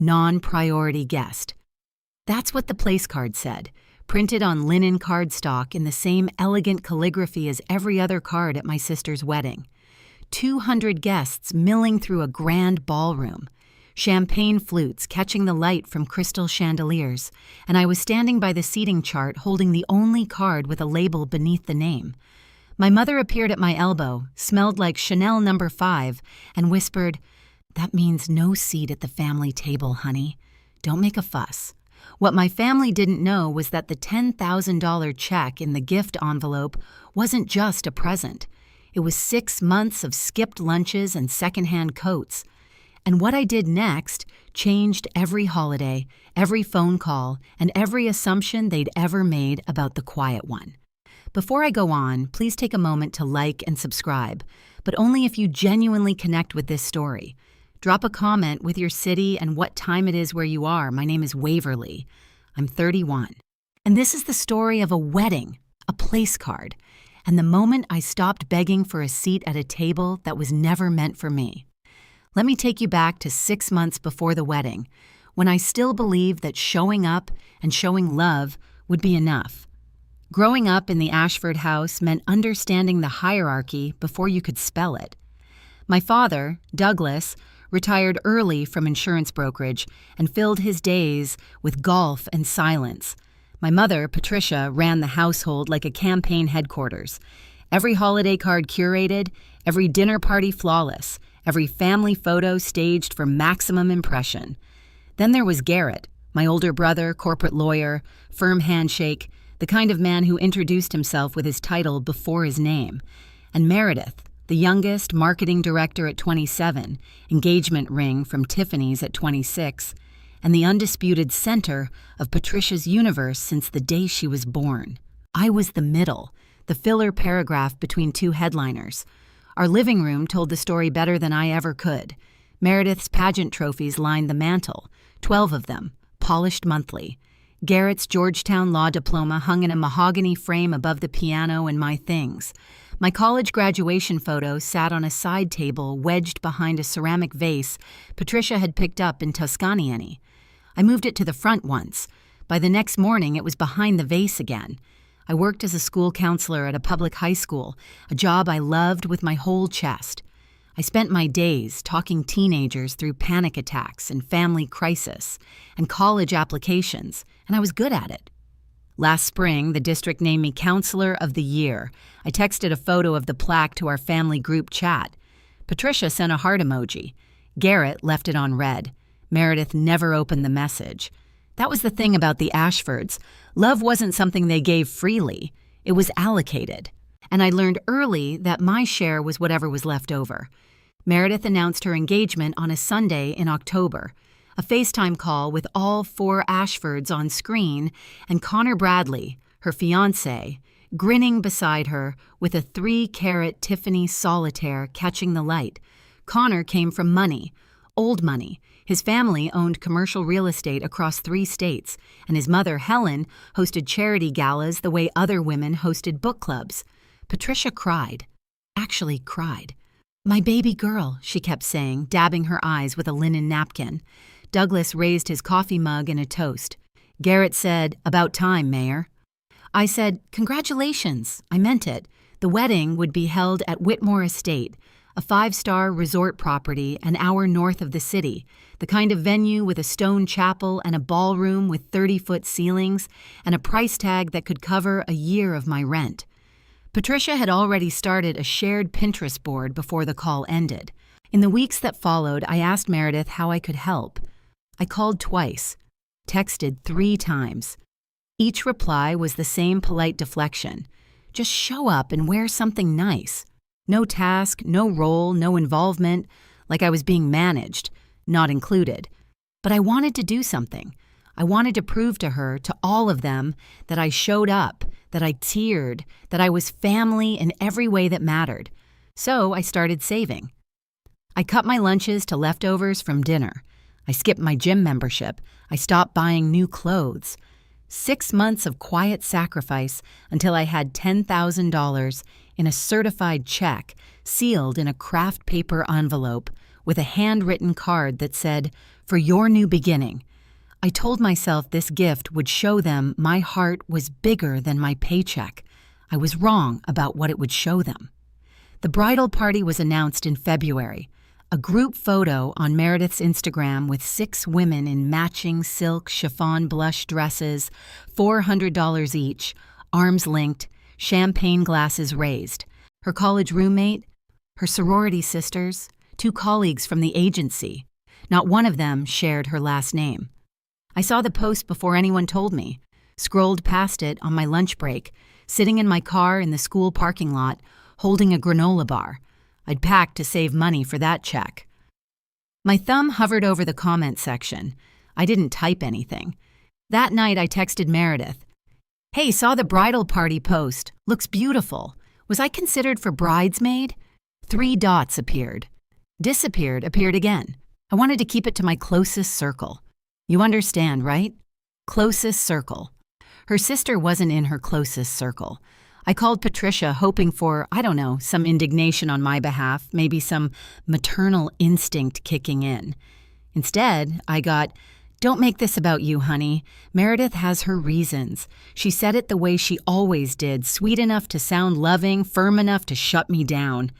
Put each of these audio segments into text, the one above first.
non-priority guest. That's what the place card said, printed on linen cardstock in the same elegant calligraphy as every other card at my sister's wedding. 200 guests milling through a grand ballroom, champagne flutes catching the light from crystal chandeliers, and I was standing by the seating chart holding the only card with a label beneath the name. My mother appeared at my elbow, smelled like Chanel No. 5, and whispered, "That means no seat at the family table, honey. Don't make a fuss." What my family didn't know was that the $10,000 check in the gift envelope wasn't just a present. It was 6 months of skipped lunches and secondhand coats. And what I did next changed every holiday, every phone call, and every assumption they'd ever made about the quiet one. Before I go on, please take a moment to like and subscribe, but only if you genuinely connect with this story. Drop a comment with your city and what time it is where you are. My name is Waverly. I'm 31. And this is the story of a wedding, a place card, and the moment I stopped begging for a seat at a table that was never meant for me. Let me take you back to 6 months before the wedding, when I still believed that showing up and showing love would be enough. Growing up in the Ashford house meant understanding the hierarchy before you could spell it. My father, Douglas, retired early from insurance brokerage and filled his days with golf and silence. My mother, Patricia, ran the household like a campaign headquarters. Every holiday card curated, every dinner party flawless, every family photo staged for maximum impression. Then there was Garrett, my older brother, corporate lawyer, firm handshake, the kind of man who introduced himself with his title before his name. And Meredith, the youngest, marketing director at 27, engagement ring from Tiffany's at 26, and the undisputed center of Patricia's universe since the day she was born. I was the middle, the filler paragraph between two headliners. Our living room told the story better than I ever could. Meredith's pageant trophies lined the mantel, 12 of them, polished monthly. Garrett's Georgetown law diploma hung in a mahogany frame above the piano and my things. My college graduation photo sat on a side table wedged behind a ceramic vase Patricia had picked up in Tuscany. I moved it to the front once. By the next morning, it was behind the vase again. I worked as a school counselor at a public high school, a job I loved with my whole chest. I spent my days talking teenagers through panic attacks and family crisis and college applications, and I was good at it. Last spring, the district named me Counselor of the Year. I texted a photo of the plaque to our family group chat. Patricia sent a heart emoji. Garrett left it on red. Meredith never opened the message. That was the thing about the Ashfords. Love wasn't something they gave freely. It was allocated. And I learned early that my share was whatever was left over. Meredith announced her engagement on a Sunday in October. A FaceTime call with all 4 Ashfords on screen and Connor Bradley, her fiancé, grinning beside her with a 3-carat Tiffany solitaire catching the light. Connor came from money, old money. His family owned commercial real estate across 3 states, and his mother, Helen, hosted charity galas the way other women hosted book clubs. Patricia cried. Actually cried. "My baby girl," she kept saying, dabbing her eyes with a linen napkin. Douglas raised his coffee mug in a toast. Garrett said, "About time, Mayor." I said, "Congratulations." I meant it. The wedding would be held at Whitmore Estate, a 5-star resort property an hour north of the city, the kind of venue with a stone chapel and a ballroom with 30-foot ceilings and a price tag that could cover a year of my rent. Patricia had already started a shared Pinterest board before the call ended. In the weeks that followed, I asked Meredith how I could help. I called twice, texted 3 times. Each reply was the same polite deflection. Just show up and wear something nice. No task, no role, no involvement, like I was being managed, not included. But I wanted to do something. I wanted to prove to her, to all of them, that I showed up, that I teared, that I was family in every way that mattered. So I started saving. I cut my lunches to leftovers from dinner. I skipped my gym membership. I stopped buying new clothes. 6 months of quiet sacrifice until I had $10,000 in a certified check sealed in a craft paper envelope with a handwritten card that said, for your new beginning. I told myself this gift would show them my heart was bigger than my paycheck. I was wrong about what it would show them. The bridal party was announced in February. A group photo on Meredith's Instagram with 6 women in matching silk chiffon blush dresses, $400 each, arms linked, champagne glasses raised. Her college roommate, her sorority sisters, 2 colleagues from the agency. Not one of them shared her last name. I saw the post before anyone told me, scrolled past it on my lunch break, sitting in my car in the school parking lot, holding a granola bar. I'd packed to save money for that check. My thumb hovered over the comment section. I didn't type anything. That night I texted Meredith. Hey, saw the bridal party post. Looks beautiful. Was I considered for bridesmaid? 3 dots appeared. Disappeared appeared again. I wanted to keep it to my closest circle. You understand, right? Closest circle. Her sister wasn't in her closest circle. I called Patricia hoping for, I don't know, some indignation on my behalf, maybe some maternal instinct kicking in. Instead, I got, "Don't make this about you, honey. Meredith has her reasons. She said it the way she always did, sweet enough to sound loving, firm enough to shut me down."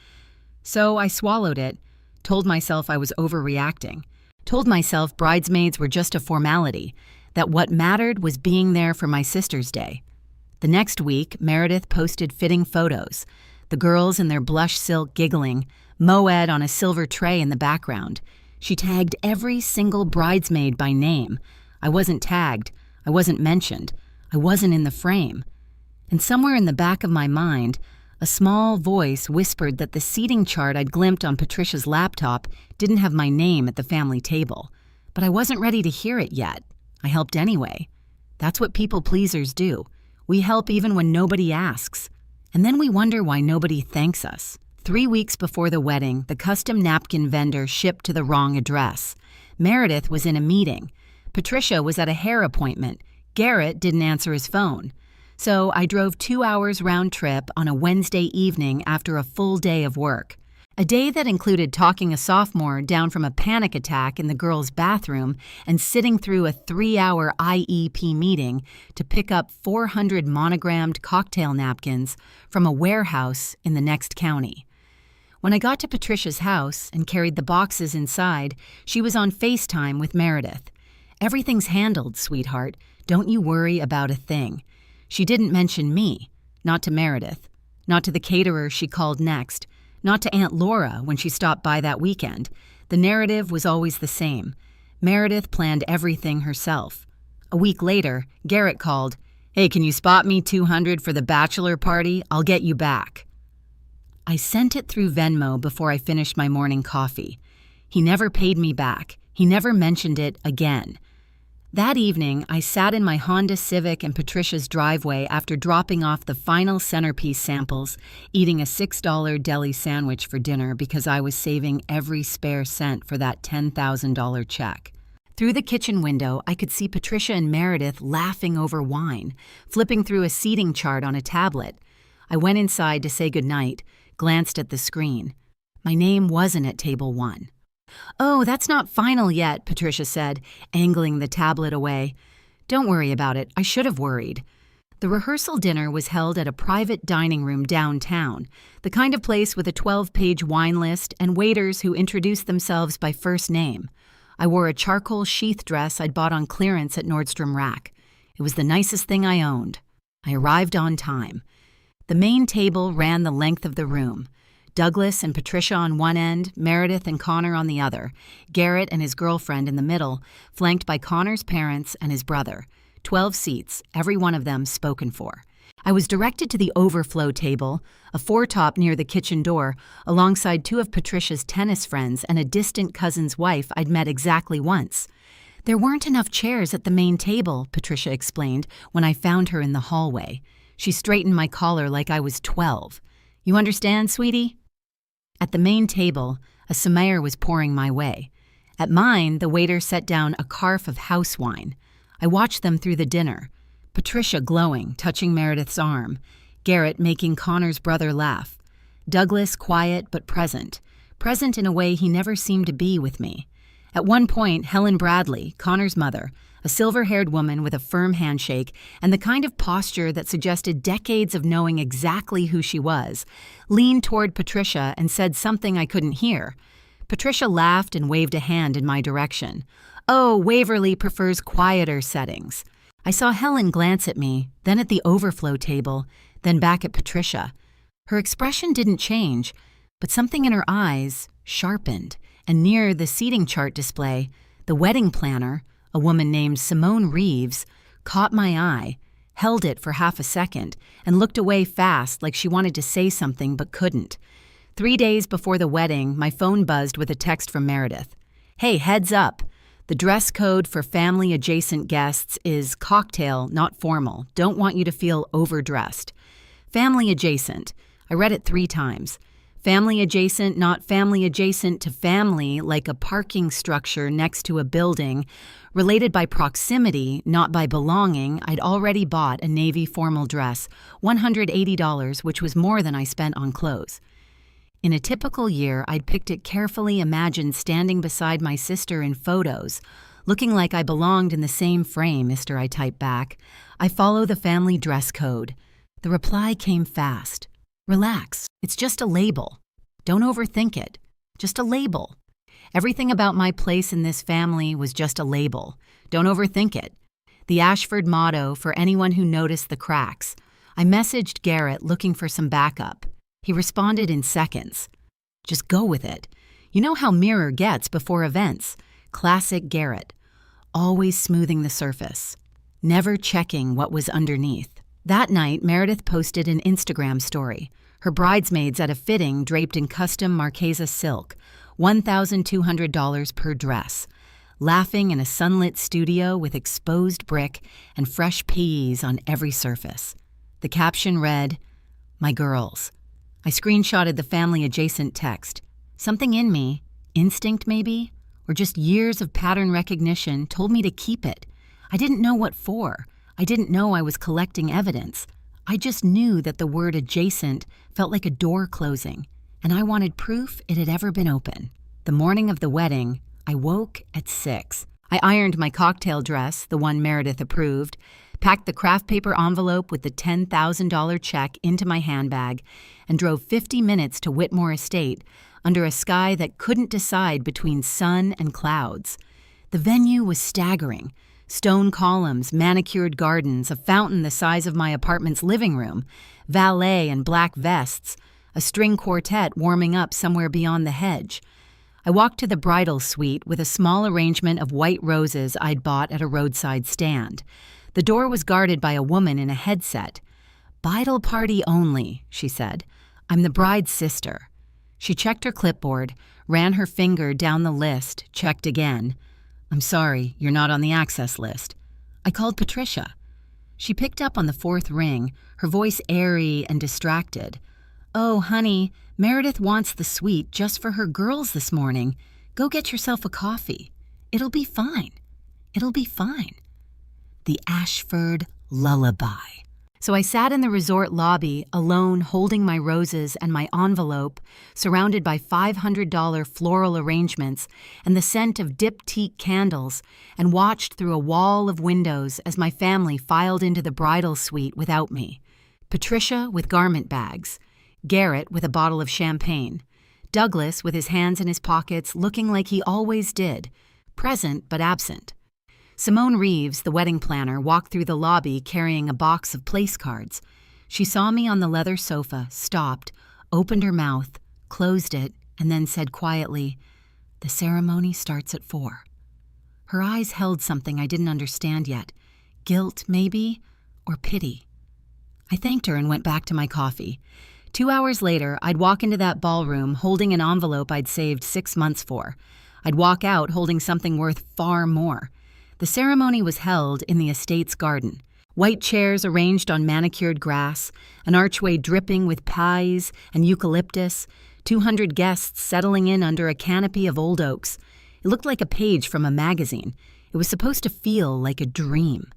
So I swallowed it, told myself I was overreacting, told myself bridesmaids were just a formality, that what mattered was being there for my sister's day. The next week, Meredith posted fitting photos, the girls in their blush silk giggling, Moed on a silver tray in the background. She tagged every single bridesmaid by name. I wasn't tagged. I wasn't mentioned. I wasn't in the frame. And somewhere in the back of my mind, a small voice whispered that the seating chart I'd glimpsed on Patricia's laptop didn't have my name at the family table. But I wasn't ready to hear it yet. I helped anyway. That's what people pleasers do. We help even when nobody asks. And then we wonder why nobody thanks us. 3 weeks before the wedding, the custom napkin vendor shipped to the wrong address. Meredith was in a meeting. Patricia was at a hair appointment. Garrett didn't answer his phone. So I drove 2 hours round trip on a Wednesday evening after a full day of work. A day that included talking a sophomore down from a panic attack in the girls' bathroom and sitting through a 3-hour IEP meeting to pick up 400 monogrammed cocktail napkins from a warehouse in the next county. When I got to Patricia's house and carried the boxes inside, she was on FaceTime with Meredith. "Everything's handled, sweetheart. Don't you worry about a thing." She didn't mention me, not to Meredith, not to the caterer she called next, not to Aunt Laura when she stopped by that weekend. The narrative was always the same. Meredith planned everything herself. A week later, Garrett called, "Hey, can you spot me 200 for the bachelor party? I'll get you back." I sent it through Venmo before I finished my morning coffee. He never paid me back. He never mentioned it again. That evening, I sat in my Honda Civic in Patricia's driveway after dropping off the final centerpiece samples, eating a $6 deli sandwich for dinner because I was saving every spare cent for that $10,000 check. Through the kitchen window, I could see Patricia and Meredith laughing over wine, flipping through a seating chart on a tablet. I went inside to say goodnight, glanced at the screen. My name wasn't at table 1. "Oh, that's not final yet," Patricia said, angling the tablet away. "Don't worry about it. I should have worried." The rehearsal dinner was held at a private dining room downtown, the kind of place with a 12-page wine list and waiters who introduced themselves by first name. I wore a charcoal sheath dress I'd bought on clearance at Nordstrom Rack. It was the nicest thing I owned. I arrived on time. The main table ran the length of the room. Douglas and Patricia on one end, Meredith and Connor on the other, Garrett and his girlfriend in the middle, flanked by Connor's parents and his brother. 12 seats, every one of them spoken for. I was directed to the overflow table, a four-top near the kitchen door, alongside 2 of Patricia's tennis friends and a distant cousin's wife I'd met exactly once. "There weren't enough chairs at the main table," Patricia explained when I found her in the hallway. She straightened my collar like I was 12. "You understand, sweetie?" At the main table, a sommelier was pouring my way. At mine, the waiter set down a carafe of house wine. I watched them through the dinner. Patricia glowing, touching Meredith's arm. Garrett making Connor's brother laugh. Douglas quiet but present in a way he never seemed to be with me. At one point, Helen Bradley, Connor's mother, a silver-haired woman with a firm handshake and the kind of posture that suggested decades of knowing exactly who she was, leaned toward Patricia and said something I couldn't hear. Patricia laughed and waved a hand in my direction. "Oh, Waverly prefers quieter settings." I saw Helen glance at me, then at the overflow table, then back at Patricia. Her expression didn't change, but something in her eyes sharpened, and near the seating chart display, the wedding planner, a woman named Simone Reeves, caught my eye, held it for half a second, and looked away fast like she wanted to say something but couldn't. 3 days before the wedding, my phone buzzed with a text from Meredith. "Hey, heads up. The dress code for family-adjacent guests is cocktail, not formal. Don't want you to feel overdressed." Family-adjacent. I read it 3 times. Family-adjacent, not family-adjacent to family, like a parking structure next to a building. Related by proximity, not by belonging. I'd already bought a navy formal dress, $180, which was more than I spent on clothes. In a typical year, I'd picked it carefully imagined standing beside my sister in photos, looking like I belonged in the same frame, Mr. I typed back. "I follow the family dress code." The reply came fast. "Relax, it's just a label. Don't overthink it. Just a label. Everything about my place in this family was just a label. Don't overthink it." The Ashford motto for anyone who noticed the cracks. I messaged Garrett looking for some backup. He responded in seconds. "Just go with it. You know how Mirror gets before events. Classic Garrett. Always smoothing the surface. Never checking what was underneath." That night, Meredith posted an Instagram story. Her bridesmaids at a fitting draped in custom Marchesa silk, $1,200 per dress, laughing in a sunlit studio with exposed brick and fresh peas on every surface. The caption read, "My girls." I screenshotted the family-adjacent text. Something in me, instinct maybe, or just years of pattern recognition, told me to keep it. I didn't know what for. I didn't know I was collecting evidence. I just knew that the word adjacent felt like a door closing, and I wanted proof it had ever been open. The morning of the wedding, I woke at 6. I ironed my cocktail dress, the one Meredith approved, packed the craft paper envelope with the $10,000 check into my handbag, and drove 50 minutes to Whitmore Estate under a sky that couldn't decide between sun and clouds. The venue was staggering. Stone columns, manicured gardens, a fountain the size of my apartment's living room, valet and black vests, a string quartet warming up somewhere beyond the hedge. I walked to the bridal suite with a small arrangement of white roses I'd bought at a roadside stand. The door was guarded by a woman in a headset. "Bridal party only," she said. "I'm the bride's sister." She checked her clipboard, ran her finger down the list, checked again. "I'm sorry, you're not on the access list." I called Patricia. She picked up on the 4th ring, her voice airy and distracted. "Oh, honey, Meredith wants the suite just for her girls this morning. Go get yourself a coffee. It'll be fine. It'll be fine." The Ashford lullaby. So I sat in the resort lobby, alone, holding my roses and my envelope, surrounded by $500 floral arrangements and the scent of diptyque candles, and watched through a wall of windows as my family filed into the bridal suite without me. Patricia with garment bags, Garrett with a bottle of champagne, Douglas with his hands in his pockets looking like he always did, present but absent. Simone Reeves, the wedding planner, walked through the lobby carrying a box of place cards. She saw me on the leather sofa, stopped, opened her mouth, closed it, and then said quietly, "The ceremony starts at 4. Her eyes held something I didn't understand yet. Guilt, maybe, or pity. I thanked her and went back to my coffee. 2 hours later, I'd walk into that ballroom holding an envelope I'd saved 6 months for. I'd walk out holding something worth far more. The ceremony was held in the estate's garden. White chairs arranged on manicured grass, an archway dripping with pies and eucalyptus, 200 guests settling in under a canopy of old oaks. It looked like a page from a magazine. It was supposed to feel like a dream.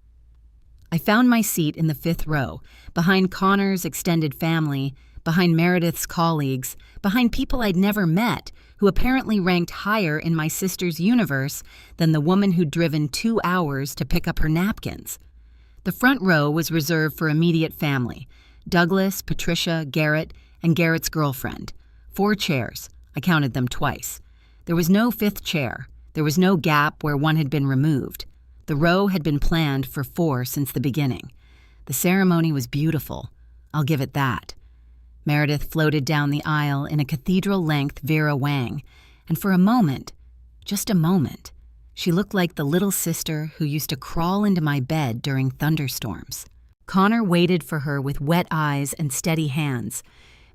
I found my seat in the 5th row, behind Connor's extended family, behind Meredith's colleagues, behind people I'd never met who apparently ranked higher in my sister's universe than the woman who'd driven 2 hours to pick up her napkins. The front row was reserved for immediate family: Douglas, Patricia, Garrett, and Garrett's girlfriend. 4 chairs. I counted them twice. There was no 5th chair. There was no gap where one had been removed. The row had been planned for 4 since the beginning. The ceremony was beautiful. I'll give it that. Meredith floated down the aisle in a cathedral-length Vera Wang, and for a moment, just a moment, she looked like the little sister who used to crawl into my bed during thunderstorms. Connor waited for her with wet eyes and steady hands.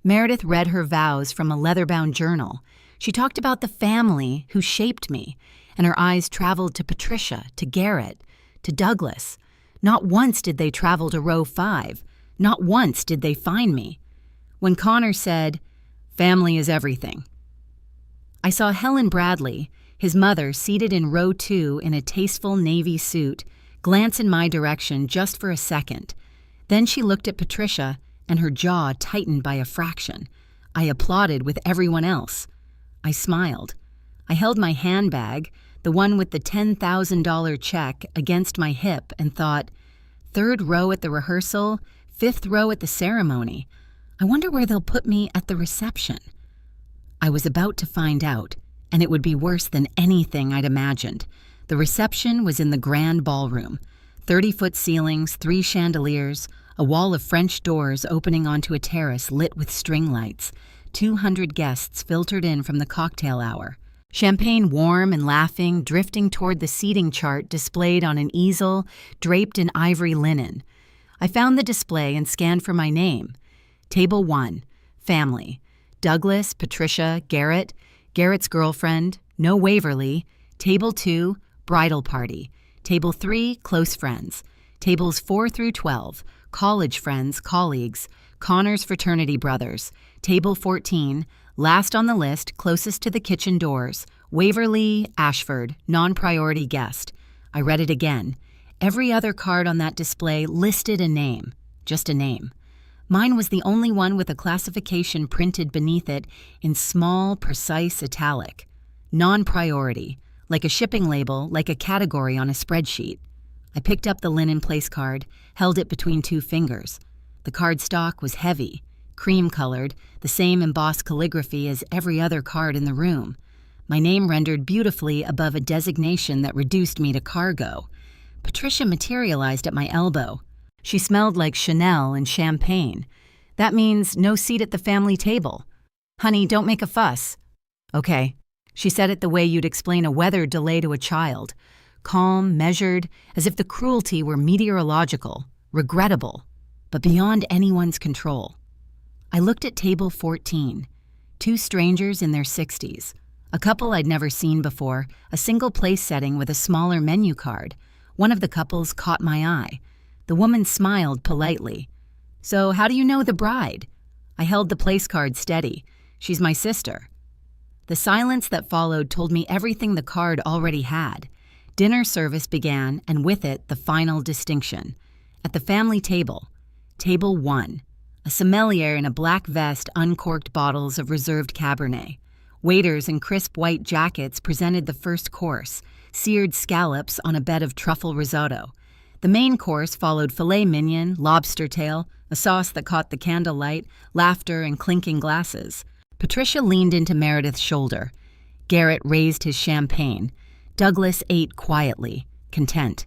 Meredith read her vows from a leather-bound journal. She talked about the family who shaped me, and her eyes traveled to Patricia, to Garrett, to Douglas. Not once did they travel to row 5. Not once did they find me. When Connor said, "Family is everything," I saw Helen Bradley, his mother, seated in row 2 in a tasteful navy suit, glance in my direction just for a second. Then she looked at Patricia, and her jaw tightened by a fraction. I applauded with everyone else. I smiled. I held my handbag, the one with the $10,000 check, against my hip and thought, 3rd row at the rehearsal, 5th row at the ceremony. I wonder where they'll put me at the reception. I was about to find out, and it would be worse than anything I'd imagined. The reception was in the grand ballroom. 30-foot ceilings, 3 chandeliers, a wall of French doors opening onto a terrace lit with string lights. 200 guests filtered in from the cocktail hour. Champagne warm and laughing, drifting toward the seating chart displayed on an easel draped in ivory linen. I found the display and scanned for my name. Table 1, family. Douglas, Patricia, Garrett, Garrett's girlfriend, no Waverly. Table 2, bridal party. Table 3, close friends. Tables 4 through 12, college friends, colleagues, Connor's fraternity brothers. Table 14, last on the list, closest to the kitchen doors, Waverly, Ashford, non-priority guest. I read it again. Every other card on that display listed a name, just a name. Mine was the only one with a classification printed beneath it in small, precise italic. Non-priority, like a shipping label, like a category on a spreadsheet. I picked up the linen place card, held it between 2 fingers. The cardstock was heavy, cream-colored, the same embossed calligraphy as every other card in the room. My name rendered beautifully above a designation that reduced me to cargo. Patricia materialized at my elbow. She smelled like Chanel and champagne. That means no seat at the family table. "Honey, don't make a fuss." "Okay." She said it the way you'd explain a weather delay to a child. Calm, measured, as if the cruelty were meteorological, regrettable, but beyond anyone's control. I looked at table 14. 2 strangers in their 60s. A couple I'd never seen before, a single place setting with a smaller menu card. One of the couples caught my eye. The woman smiled politely. "So how do you know the bride?" I held the place card steady. "She's my sister." The silence that followed told me everything the card already had. Dinner service began, and with it, the final distinction. At the family table, table 1, a sommelier in a black vest uncorked bottles of reserved Cabernet. Waiters in crisp white jackets presented the first course, seared scallops on a bed of truffle risotto. The main course followed filet mignon, lobster tail, a sauce that caught the candlelight, laughter, and clinking glasses. Patricia leaned into Meredith's shoulder. Garrett raised his champagne. Douglas ate quietly, content.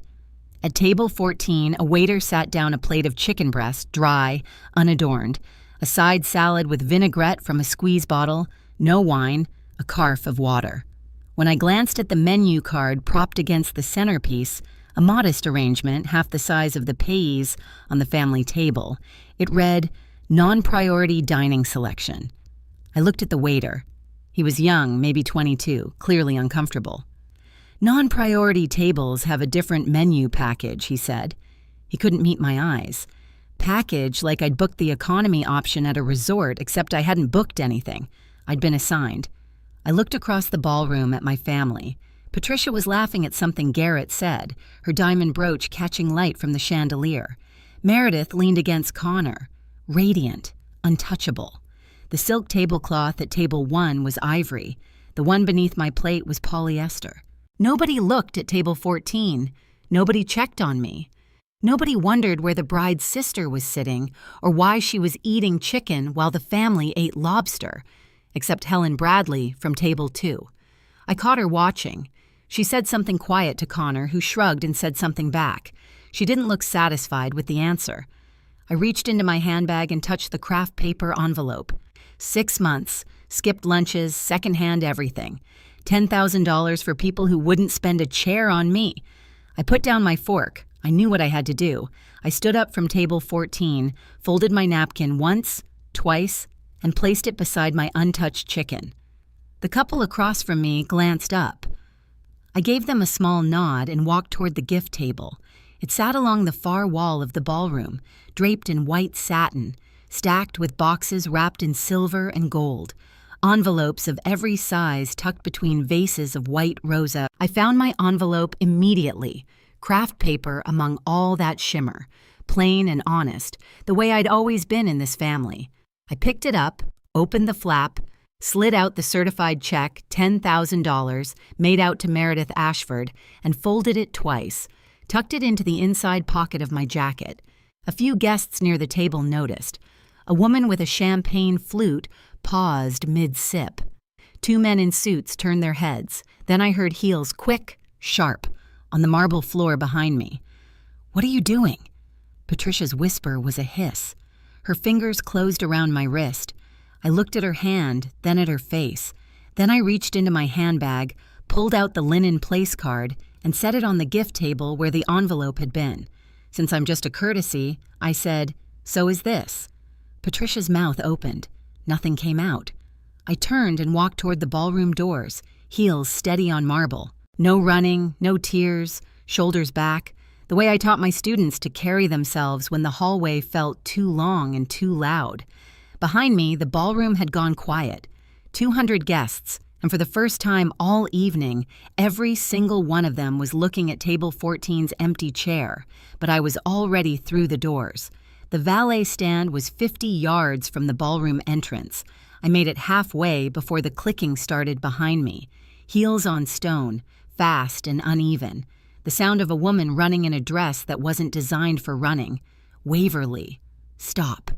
At table 14, a waiter sat down a plate of chicken breast, dry, unadorned, a side salad with vinaigrette from a squeeze bottle, no wine, a carafe of water. When I glanced at the menu card propped against the centerpiece, a modest arrangement, half the size of the payees on the family table, it read, "Non-priority dining selection." I looked at the waiter. He was young, maybe 22, clearly uncomfortable. "Non-priority tables have a different menu package," he said. He couldn't meet my eyes. Package like I'd booked the economy option at a resort, except I hadn't booked anything. I'd been assigned. I looked across the ballroom at my family. Patricia was laughing at something Garrett said, her diamond brooch catching light from the chandelier. Meredith leaned against Connor, radiant, untouchable. The silk tablecloth at table 1 was ivory. The one beneath my plate was polyester. Nobody looked at table 14. Nobody checked on me. Nobody wondered where the bride's sister was sitting or why she was eating chicken while the family ate lobster, except Helen Bradley from table 2. I caught her watching. She said something quiet to Connor, who shrugged and said something back. She didn't look satisfied with the answer. I reached into my handbag and touched the craft paper envelope. 6 months, skipped lunches, secondhand everything. $10,000 for people who wouldn't spend a chair on me. I put down my fork. I knew what I had to do. I stood up from table 14, folded my napkin once, twice, and placed it beside my untouched chicken. The couple across from me glanced up. I gave them a small nod and walked toward the gift table. It sat along the far wall of the ballroom, draped in white satin, stacked with boxes wrapped in silver and gold, envelopes of every size tucked between vases of white rosa. I found my envelope immediately, craft paper among all that shimmer, plain and honest, the way I'd always been in this family. I picked it up, opened the flap, slid out the certified check, $10,000, made out to Meredith Ashford, and folded it twice, tucked it into the inside pocket of my jacket. A few guests near the table noticed. A woman with a champagne flute paused mid-sip. 2 men in suits turned their heads. Then I heard heels quick, sharp, on the marble floor behind me. "What are you doing?" Patricia's whisper was a hiss. Her fingers closed around my wrist. I looked at her hand, then at her face. Then I reached into my handbag, pulled out the linen place card, and set it on the gift table where the envelope had been. Since I'm just a courtesy, I said, "So is this." Patricia's mouth opened. Nothing came out. I turned and walked toward the ballroom doors, heels steady on marble. No running, no tears, shoulders back, the way I taught my students to carry themselves when the hallway felt too long and too loud. Behind me, the ballroom had gone quiet. 200 guests, and for the first time all evening, every single one of them was looking at table 14's empty chair, but I was already through the doors. The valet stand was 50 yards from the ballroom entrance. I made it halfway before the clicking started behind me. Heels on stone, fast and uneven. The sound of a woman running in a dress that wasn't designed for running. Waverly. Stop.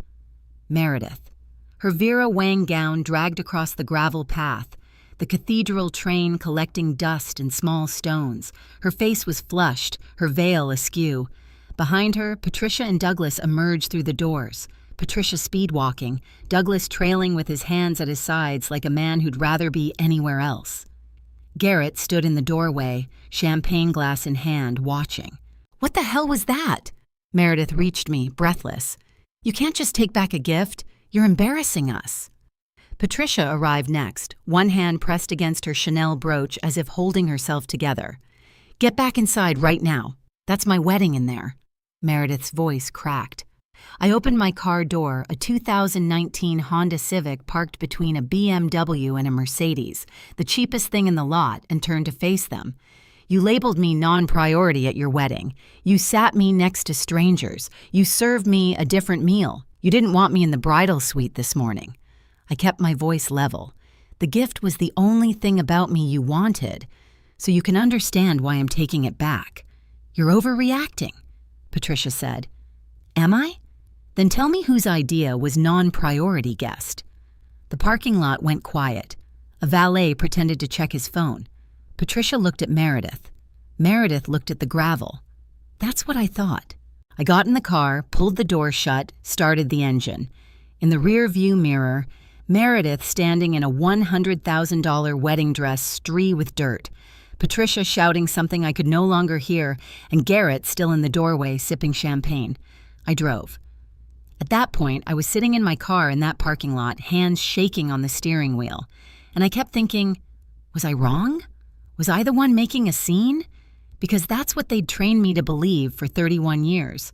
Meredith. Her Vera Wang gown dragged across the gravel path. The cathedral train collecting dust and small stones. Her face was flushed, her veil askew. Behind her, Patricia and Douglas emerged through the doors. Patricia speed-walking, Douglas trailing with his hands at his sides like a man who'd rather be anywhere else. Garrett stood in the doorway, champagne glass in hand, watching. "What the hell was that?" Meredith reached me, breathless. "You can't just take back a gift. You're embarrassing us." Patricia arrived next, one hand pressed against her Chanel brooch as if holding herself together. "Get back inside right now. That's my wedding in there." Meredith's voice cracked. I opened my car door, a 2019 Honda Civic parked between a BMW and a Mercedes, the cheapest thing in the lot, and turned to face them. "You labeled me non-priority at your wedding. You sat me next to strangers. You served me a different meal. You didn't want me in the bridal suite this morning." I kept my voice level. "The gift was the only thing about me you wanted, so you can understand why I'm taking it back." "You're overreacting," Patricia said. "Am I? Then tell me whose idea was non-priority guest." The parking lot went quiet. A valet pretended to check his phone. Patricia looked at Meredith. Meredith looked at the gravel. That's what I thought. I got in the car, pulled the door shut, started the engine. In the rear view mirror, Meredith standing in a $100,000 wedding dress streaked with dirt. Patricia shouting something I could no longer hear, and Garrett still in the doorway sipping champagne. I drove. At that point, I was sitting in my car in that parking lot, hands shaking on the steering wheel, and I kept thinking, was I wrong? Was I the one making a scene? Because that's what they'd trained me to believe for 31 years.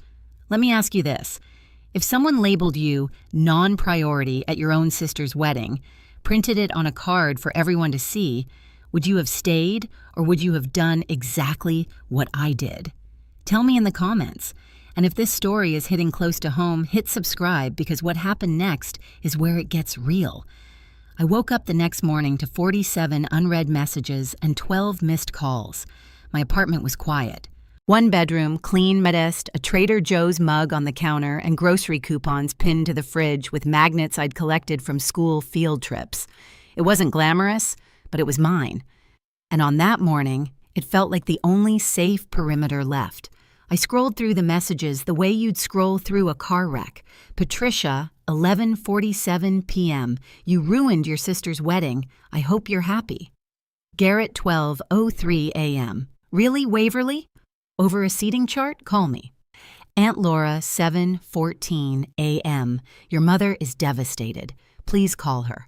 Let me ask you this. If someone labeled you non-priority at your own sister's wedding, printed it on a card for everyone to see, would you have stayed or would you have done exactly what I did? Tell me in the comments. And if this story is hitting close to home, hit subscribe because what happened next is where it gets real. I woke up the next morning to 47 unread messages and 12 missed calls. My apartment was quiet. One bedroom, clean, modest, a Trader Joe's mug on the counter, and grocery coupons pinned to the fridge with magnets I'd collected from school field trips. It wasn't glamorous, but it was mine. And on that morning, it felt like the only safe perimeter left. I scrolled through the messages the way you'd scroll through a car wreck. Patricia, 11:47 p.m. You ruined your sister's wedding. I hope you're happy. Garrett, 12:03 a.m. Really, Waverly? Over a seating chart? Call me. Aunt Laura, 7:14 a.m. Your mother is devastated. Please call her.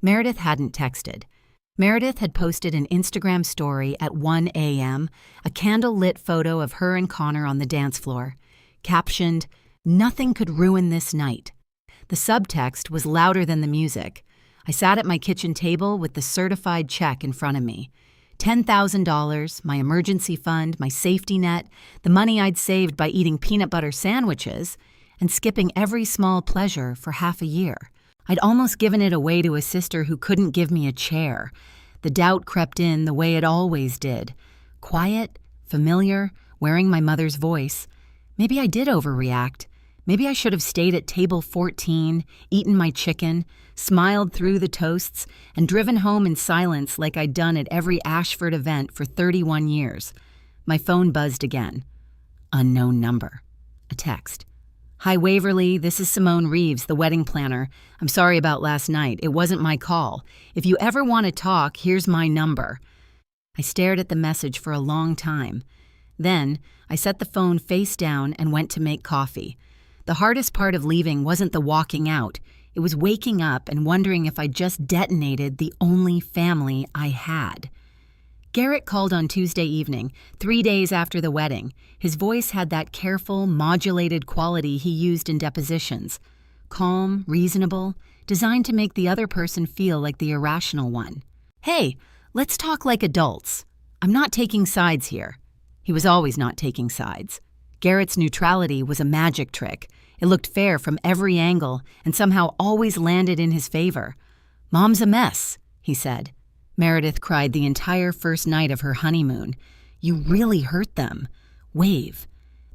Meredith hadn't texted. Meredith had posted an Instagram story at 1 a.m., a candle-lit photo of her and Connor on the dance floor, captioned, "Nothing could ruin this night." The subtext was louder than the music. I sat at my kitchen table with the certified check in front of me. $10,000, my emergency fund, my safety net, the money I'd saved by eating peanut butter sandwiches, and skipping every small pleasure for half a year. I'd almost given it away to a sister who couldn't give me a chair. The doubt crept in the way it always did. Quiet, familiar, wearing my mother's voice. Maybe I did overreact. Maybe I should have stayed at table 14, eaten my chicken, smiled through the toasts, and driven home in silence like I'd done at every Ashford event for 31 years. My phone buzzed again. Unknown number. A text. Hi, Waverly. This is Simone Reeves, the wedding planner. I'm sorry about last night. It wasn't my call. If you ever want to talk, here's my number. I stared at the message for a long time. Then, I set the phone face down and went to make coffee. The hardest part of leaving wasn't the walking out. It was waking up and wondering if I'd just detonated the only family I had. Garrett called on Tuesday evening, 3 days after the wedding. His voice had that careful, modulated quality he used in depositions. Calm, reasonable, designed to make the other person feel like the irrational one. Hey, let's talk like adults. I'm not taking sides here. He was always not taking sides. Garrett's neutrality was a magic trick. It looked fair from every angle and somehow always landed in his favor. Mom's a mess, he said. Meredith cried the entire first night of her honeymoon. You really hurt them. Wave.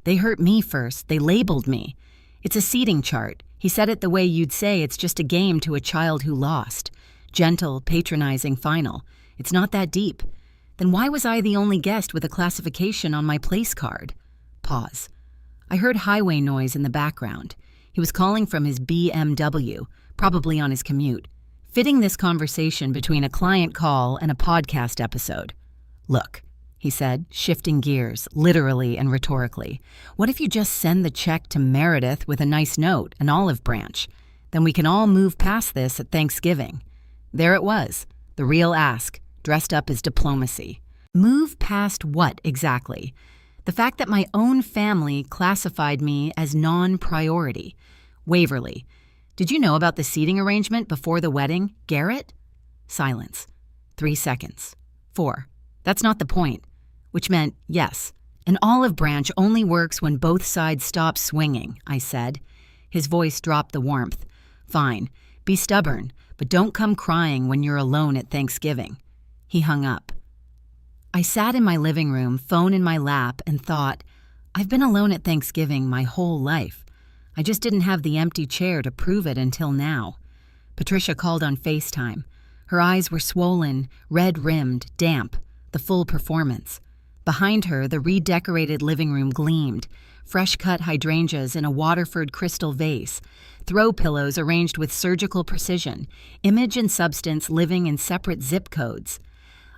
They hurt me first. They labeled me. It's a seating chart. He said it the way you'd say it's just a game to a child who lost. Gentle, patronizing, final. It's not that deep. Then why was I the only guest with a classification on my place card? Pause. I heard highway noise in the background. He was calling from his BMW, probably on his commute, fitting this conversation between a client call and a podcast episode. Look, he said, shifting gears, literally and rhetorically. What if you just send the check to Meredith with a nice note, an olive branch? Then we can all move past this at Thanksgiving. There it was, the real ask, dressed up as diplomacy. Move past what exactly? The fact that my own family classified me as non-priority. Waverly. Did you know about the seating arrangement before the wedding, Garrett? Silence. 3 seconds. 4. That's not the point. Which meant, yes, an olive branch only works when both sides stop swinging, I said. His voice dropped the warmth. Fine. Be stubborn, but don't come crying when you're alone at Thanksgiving. He hung up. I sat in my living room, phone in my lap, and thought, I've been alone at Thanksgiving my whole life. I just didn't have the empty chair to prove it until now. Patricia called on FaceTime. Her eyes were swollen, red-rimmed, damp, the full performance. Behind her, the redecorated living room gleamed, fresh-cut hydrangeas in a Waterford crystal vase, throw pillows arranged with surgical precision, image and substance living in separate zip codes.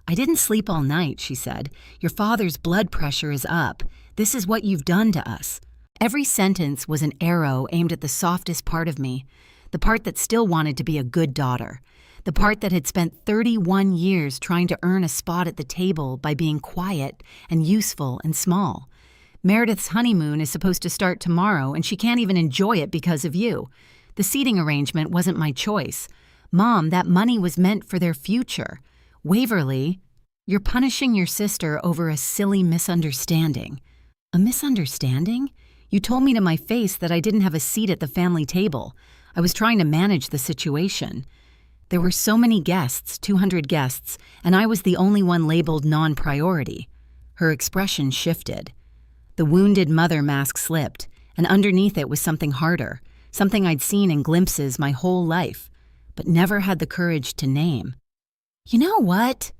I didn't sleep all night, she said. Your father's blood pressure is up. This is what you've done to us. Every sentence was an arrow aimed at the softest part of me, the part that still wanted to be a good daughter, the part that had spent 31 years trying to earn a spot at the table by being quiet and useful and small. Meredith's honeymoon is supposed to start tomorrow, and she can't even enjoy it because of you. The seating arrangement wasn't my choice. Mom, that money was meant for their future. Waverly, you're punishing your sister over a silly misunderstanding. A misunderstanding? You told me to my face that I didn't have a seat at the family table. I was trying to manage the situation. There were so many guests, 200 guests, and I was the only one labeled non-priority. Her expression shifted. The wounded mother mask slipped, and underneath it was something harder, something I'd seen in glimpses my whole life, but never had the courage to name. You know what?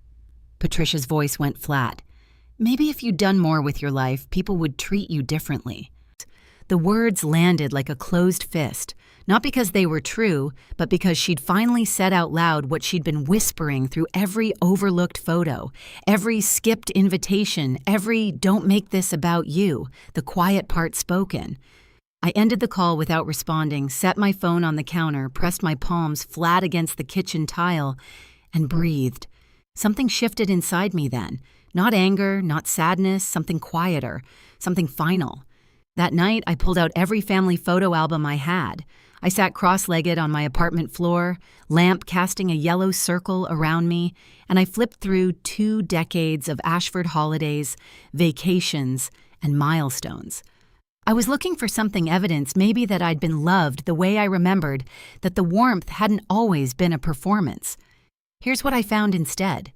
Patricia's voice went flat. Maybe if you'd done more with your life, people would treat you differently. The words landed like a closed fist, not because they were true, but because she'd finally said out loud what she'd been whispering through every overlooked photo, every skipped invitation, every "don't make this about you," the quiet part spoken. I ended the call without responding, set my phone on the counter, pressed my palms flat against the kitchen tile, and breathed. Something shifted inside me then. Not anger, not sadness, something quieter, something final. That night, I pulled out every family photo album I had. I sat cross-legged on my apartment floor, lamp casting a yellow circle around me, and I flipped through 2 decades of Ashford holidays, vacations, and milestones. I was looking for something evidence maybe that I'd been loved the way I remembered, that the warmth hadn't always been a performance. Here's what I found instead.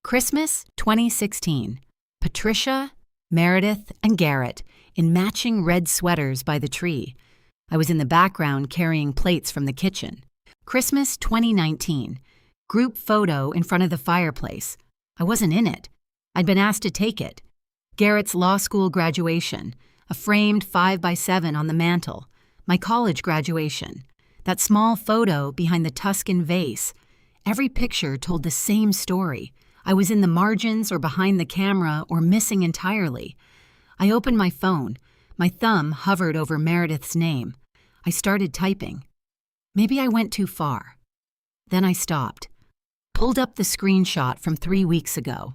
Christmas 2016. Patricia, Meredith, and Garrett in matching red sweaters by the tree. I was in the background carrying plates from the kitchen. Christmas 2019. Group photo in front of the fireplace. I wasn't in it. I'd been asked to take it. Garrett's law school graduation. A framed 5x7 on the mantel. My college graduation. That small photo behind the Tuscan vase. Every picture told the same story. I was in the margins or behind the camera or missing entirely. I opened my phone. My thumb hovered over Meredith's name. I started typing. Maybe I went too far. Then I stopped. Pulled up the screenshot from 3 weeks ago.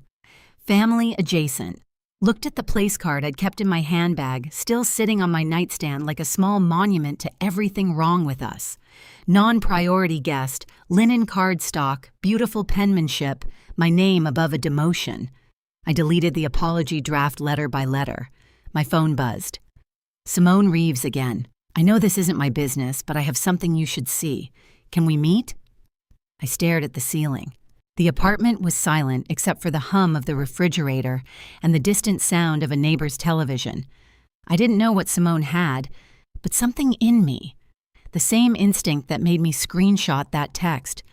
Family adjacent. Looked at the place card I'd kept in my handbag, still sitting on my nightstand like a small monument to everything wrong with us. Non-priority guest, linen cardstock, beautiful penmanship, my name above a demotion. I deleted the apology draft letter by letter. My phone buzzed. Simone Reeves again. I know this isn't my business, but I have something you should see. Can we meet? I stared at the ceiling. The apartment was silent except for the hum of the refrigerator and the distant sound of a neighbor's television. I didn't know what Simone had, but something in me, the same instinct that made me screenshot that text,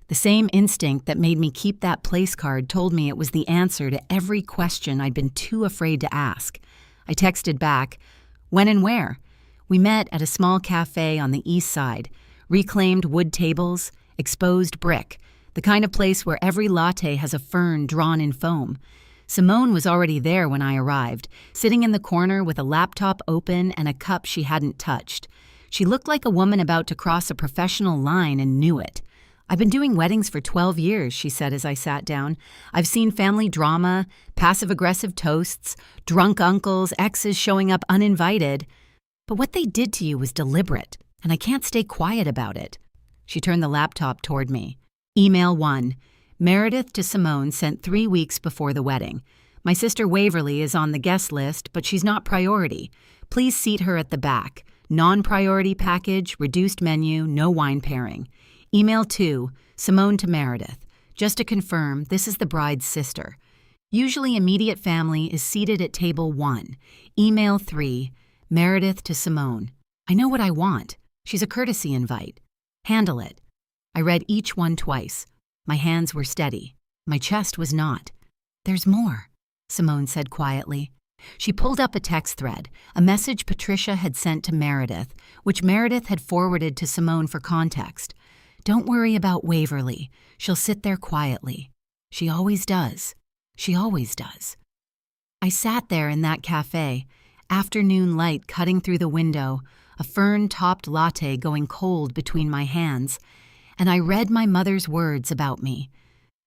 the same instinct that made me keep that place card, told me it was the answer to every question I'd been too afraid to ask. I texted back, "When and where?" We met at a small cafe on the east side, reclaimed wood tables, exposed brick, the kind of place where every latte has a fern drawn in foam. Simone was already there when I arrived, sitting in the corner with a laptop open and a cup she hadn't touched. She looked like a woman about to cross a professional line and knew it. "I've been doing weddings for 12 years, she said as I sat down. "I've seen family drama, passive-aggressive toasts, drunk uncles, exes showing up uninvited. But what they did to you was deliberate, and I can't stay quiet about it." She turned the laptop toward me. Email 1. Meredith to Simone sent 3 weeks before the wedding. "My sister Waverly is on the guest list, but she's not priority. Please seat her at the back. Non-priority package, reduced menu, no wine pairing." Email 2. Simone to Meredith. "Just to confirm, this is the bride's sister. Usually immediate family is seated at table 1. Email 3. Meredith to Simone. I know what I want. She's a courtesy invite. Handle it." I read each one twice. My hands were steady. My chest was not. "There's more," Simone said quietly. She pulled up a text thread, a message Patricia had sent to Meredith, which Meredith had forwarded to Simone for context. "Don't worry about Waverly. She'll sit there quietly. She always does. She always does." I sat there in that cafe, afternoon light cutting through the window, a fern-topped latte going cold between my hands, and I read my mother's words about me,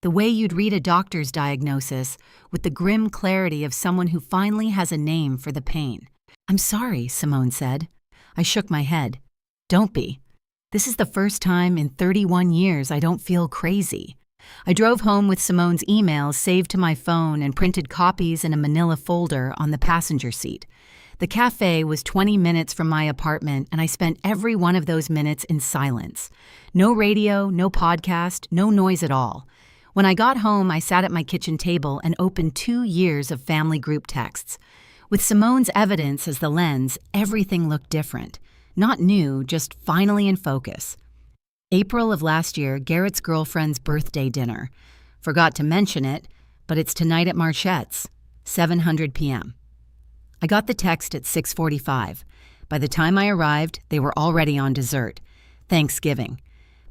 the way you'd read a doctor's diagnosis, with the grim clarity of someone who finally has a name for the pain. "I'm sorry," Simone said. I shook my head. "Don't be. This is the first time in 31 years I don't feel crazy." I drove home with Simone's emails saved to my phone and printed copies in a manila folder on the passenger seat. The cafe was 20 minutes from my apartment, and I spent every one of those minutes in silence. No radio, no podcast, no noise at all. When I got home, I sat at my kitchen table and opened 2 years of family group texts. With Simone's evidence as the lens, everything looked different. Not new, just finally in focus. April of last year, Garrett's girlfriend's birthday dinner. Forgot to mention it, but it's tonight at Marchette's, 7:00 p.m. I got the text at 6:45. By the time I arrived, they were already on dessert. Thanksgiving.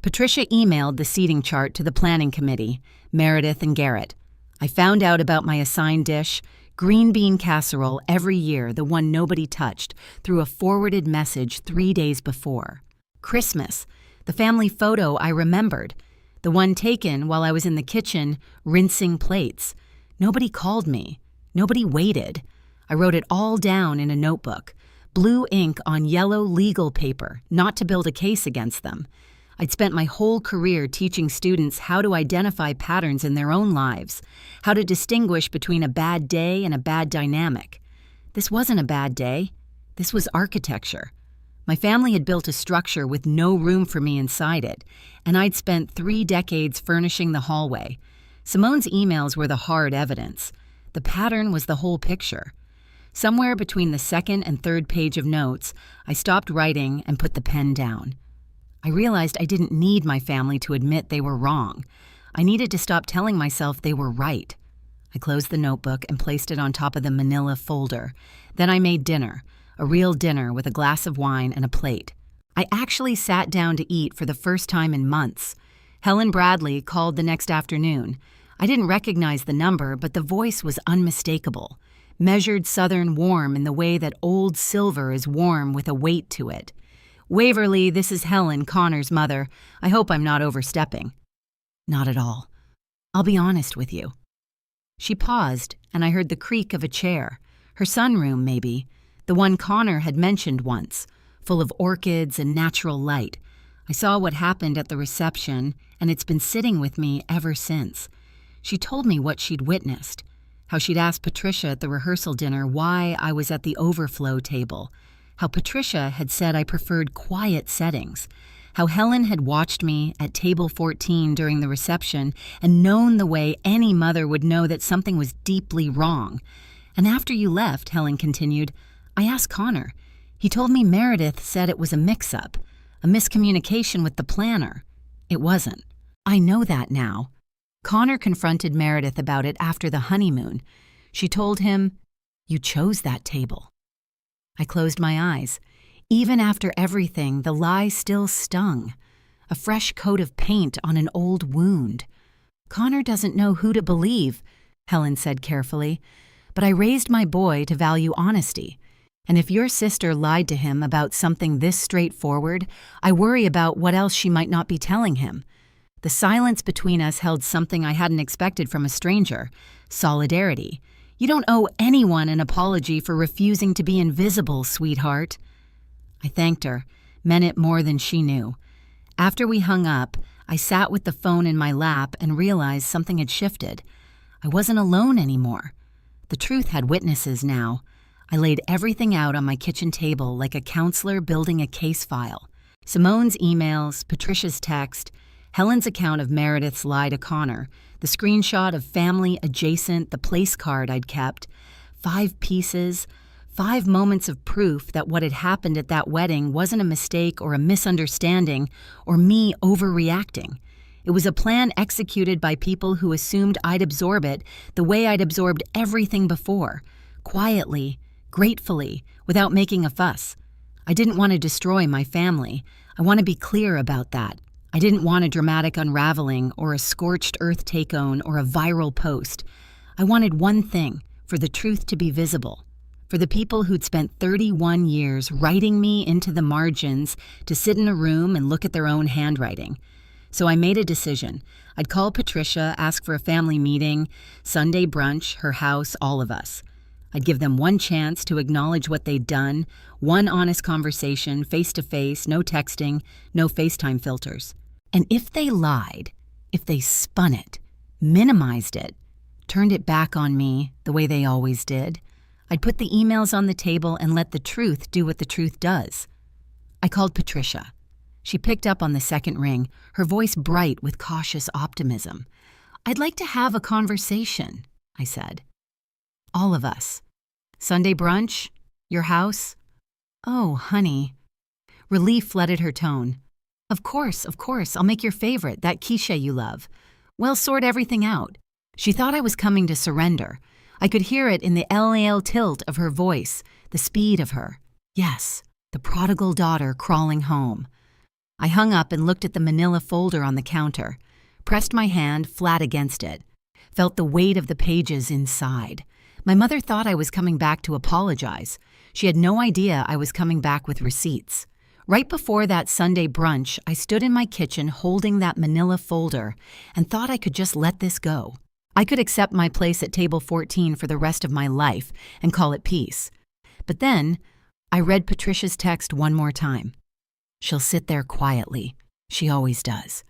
Patricia emailed the seating chart to the planning committee, Meredith and Garrett. I found out about my assigned dish, green bean casserole every year, the one nobody touched, through a forwarded message 3 days before. Christmas. The family photo I remembered. The one taken while I was in the kitchen, rinsing plates. Nobody called me. Nobody waited. I wrote it all down in a notebook. Blue ink on yellow legal paper, not to build a case against them. I'd spent my whole career teaching students how to identify patterns in their own lives, how to distinguish between a bad day and a bad dynamic. This wasn't a bad day. This was architecture. My family had built a structure with no room for me inside it, and I'd spent 3 decades furnishing the hallway. Simone's emails were the hard evidence. The pattern was the whole picture. Somewhere between the second and third page of notes, I stopped writing and put the pen down. I realized I didn't need my family to admit they were wrong. I needed to stop telling myself they were right. I closed the notebook and placed it on top of the manila folder. Then I made dinner, a real dinner with a glass of wine and a plate. I actually sat down to eat for the first time in months. Helen Bradley called the next afternoon. I didn't recognize the number, but the voice was unmistakable. Measured Southern warm in the way that old silver is warm with a weight to it. "Waverly, this is Helen, Connor's mother. I hope I'm not overstepping." "Not at all. I'll be honest with you." She paused, and I heard the creak of a chair. Her sunroom, maybe. The one Connor had mentioned once, full of orchids and natural light. I saw what happened at the reception, and it's been sitting with me ever since. She told me what she'd witnessed, how she'd asked Patricia at the rehearsal dinner why I was at the overflow table, how Patricia had said I preferred quiet settings, how Helen had watched me at table 14 during the reception and known the way any mother would know that something was deeply wrong. And after you left, Helen continued, I asked Connor. He told me Meredith said it was a mix-up, a miscommunication with the planner. It wasn't. I know that now. Connor confronted Meredith about it after the honeymoon. She told him, "You chose that table." I closed my eyes. Even after everything, the lie still stung. A fresh coat of paint on an old wound. "Connor doesn't know who to believe," Helen said carefully, "but I raised my boy to value honesty. And if your sister lied to him about something this straightforward, I worry about what else she might not be telling him. The silence between us held something I hadn't expected from a stranger, solidarity. You don't owe anyone an apology for refusing to be invisible, sweetheart." I thanked her, meant it more than she knew. After we hung up, I sat with the phone in my lap and realized something had shifted. I wasn't alone anymore. The truth had witnesses now. I laid everything out on my kitchen table like a counselor building a case file. Simone's emails, Patricia's text, Helen's account of Meredith's lie to Connor, the screenshot of family adjacent, the place card I'd kept, 5 pieces, 5 moments of proof that what had happened at that wedding wasn't a mistake or a misunderstanding or me overreacting. It was a plan executed by people who assumed I'd absorb it the way I'd absorbed everything before, quietly, gratefully, without making a fuss. I didn't want to destroy my family. I want to be clear about that. I didn't want a dramatic unraveling or a scorched earth take-on or a viral post. I wanted one thing, for the truth to be visible. For the people who'd spent 31 years writing me into the margins to sit in a room and look at their own handwriting. So I made a decision. I'd call Patricia, ask for a family meeting, Sunday brunch, her house, all of us. I'd give them one chance to acknowledge what they'd done, one honest conversation, face-to-face, no texting, no FaceTime filters. And if they lied, if they spun it, minimized it, turned it back on me the way they always did, I'd put the emails on the table and let the truth do what the truth does. I called Patricia. She picked up on the second ring, her voice bright with cautious optimism. "I'd like to have a conversation," I said. "All of us. Sunday brunch? Your house?" "Oh, honey." Relief flooded her tone. Of course, I'll make your favorite, that quiche you love. We'll sort everything out." She thought I was coming to surrender. I could hear it in the LAL tilt of her voice, the speed of her. Yes, the prodigal daughter crawling home. I hung up and looked at the manila folder on the counter, pressed my hand flat against it, felt the weight of the pages inside. My mother thought I was coming back to apologize. She had no idea I was coming back with receipts. Right before that Sunday brunch, I stood in my kitchen holding that manila folder and thought I could just let this go. I could accept my place at table 14 for the rest of my life and call it peace. But then, I read Patricia's text one more time. She'll sit there quietly. She always does.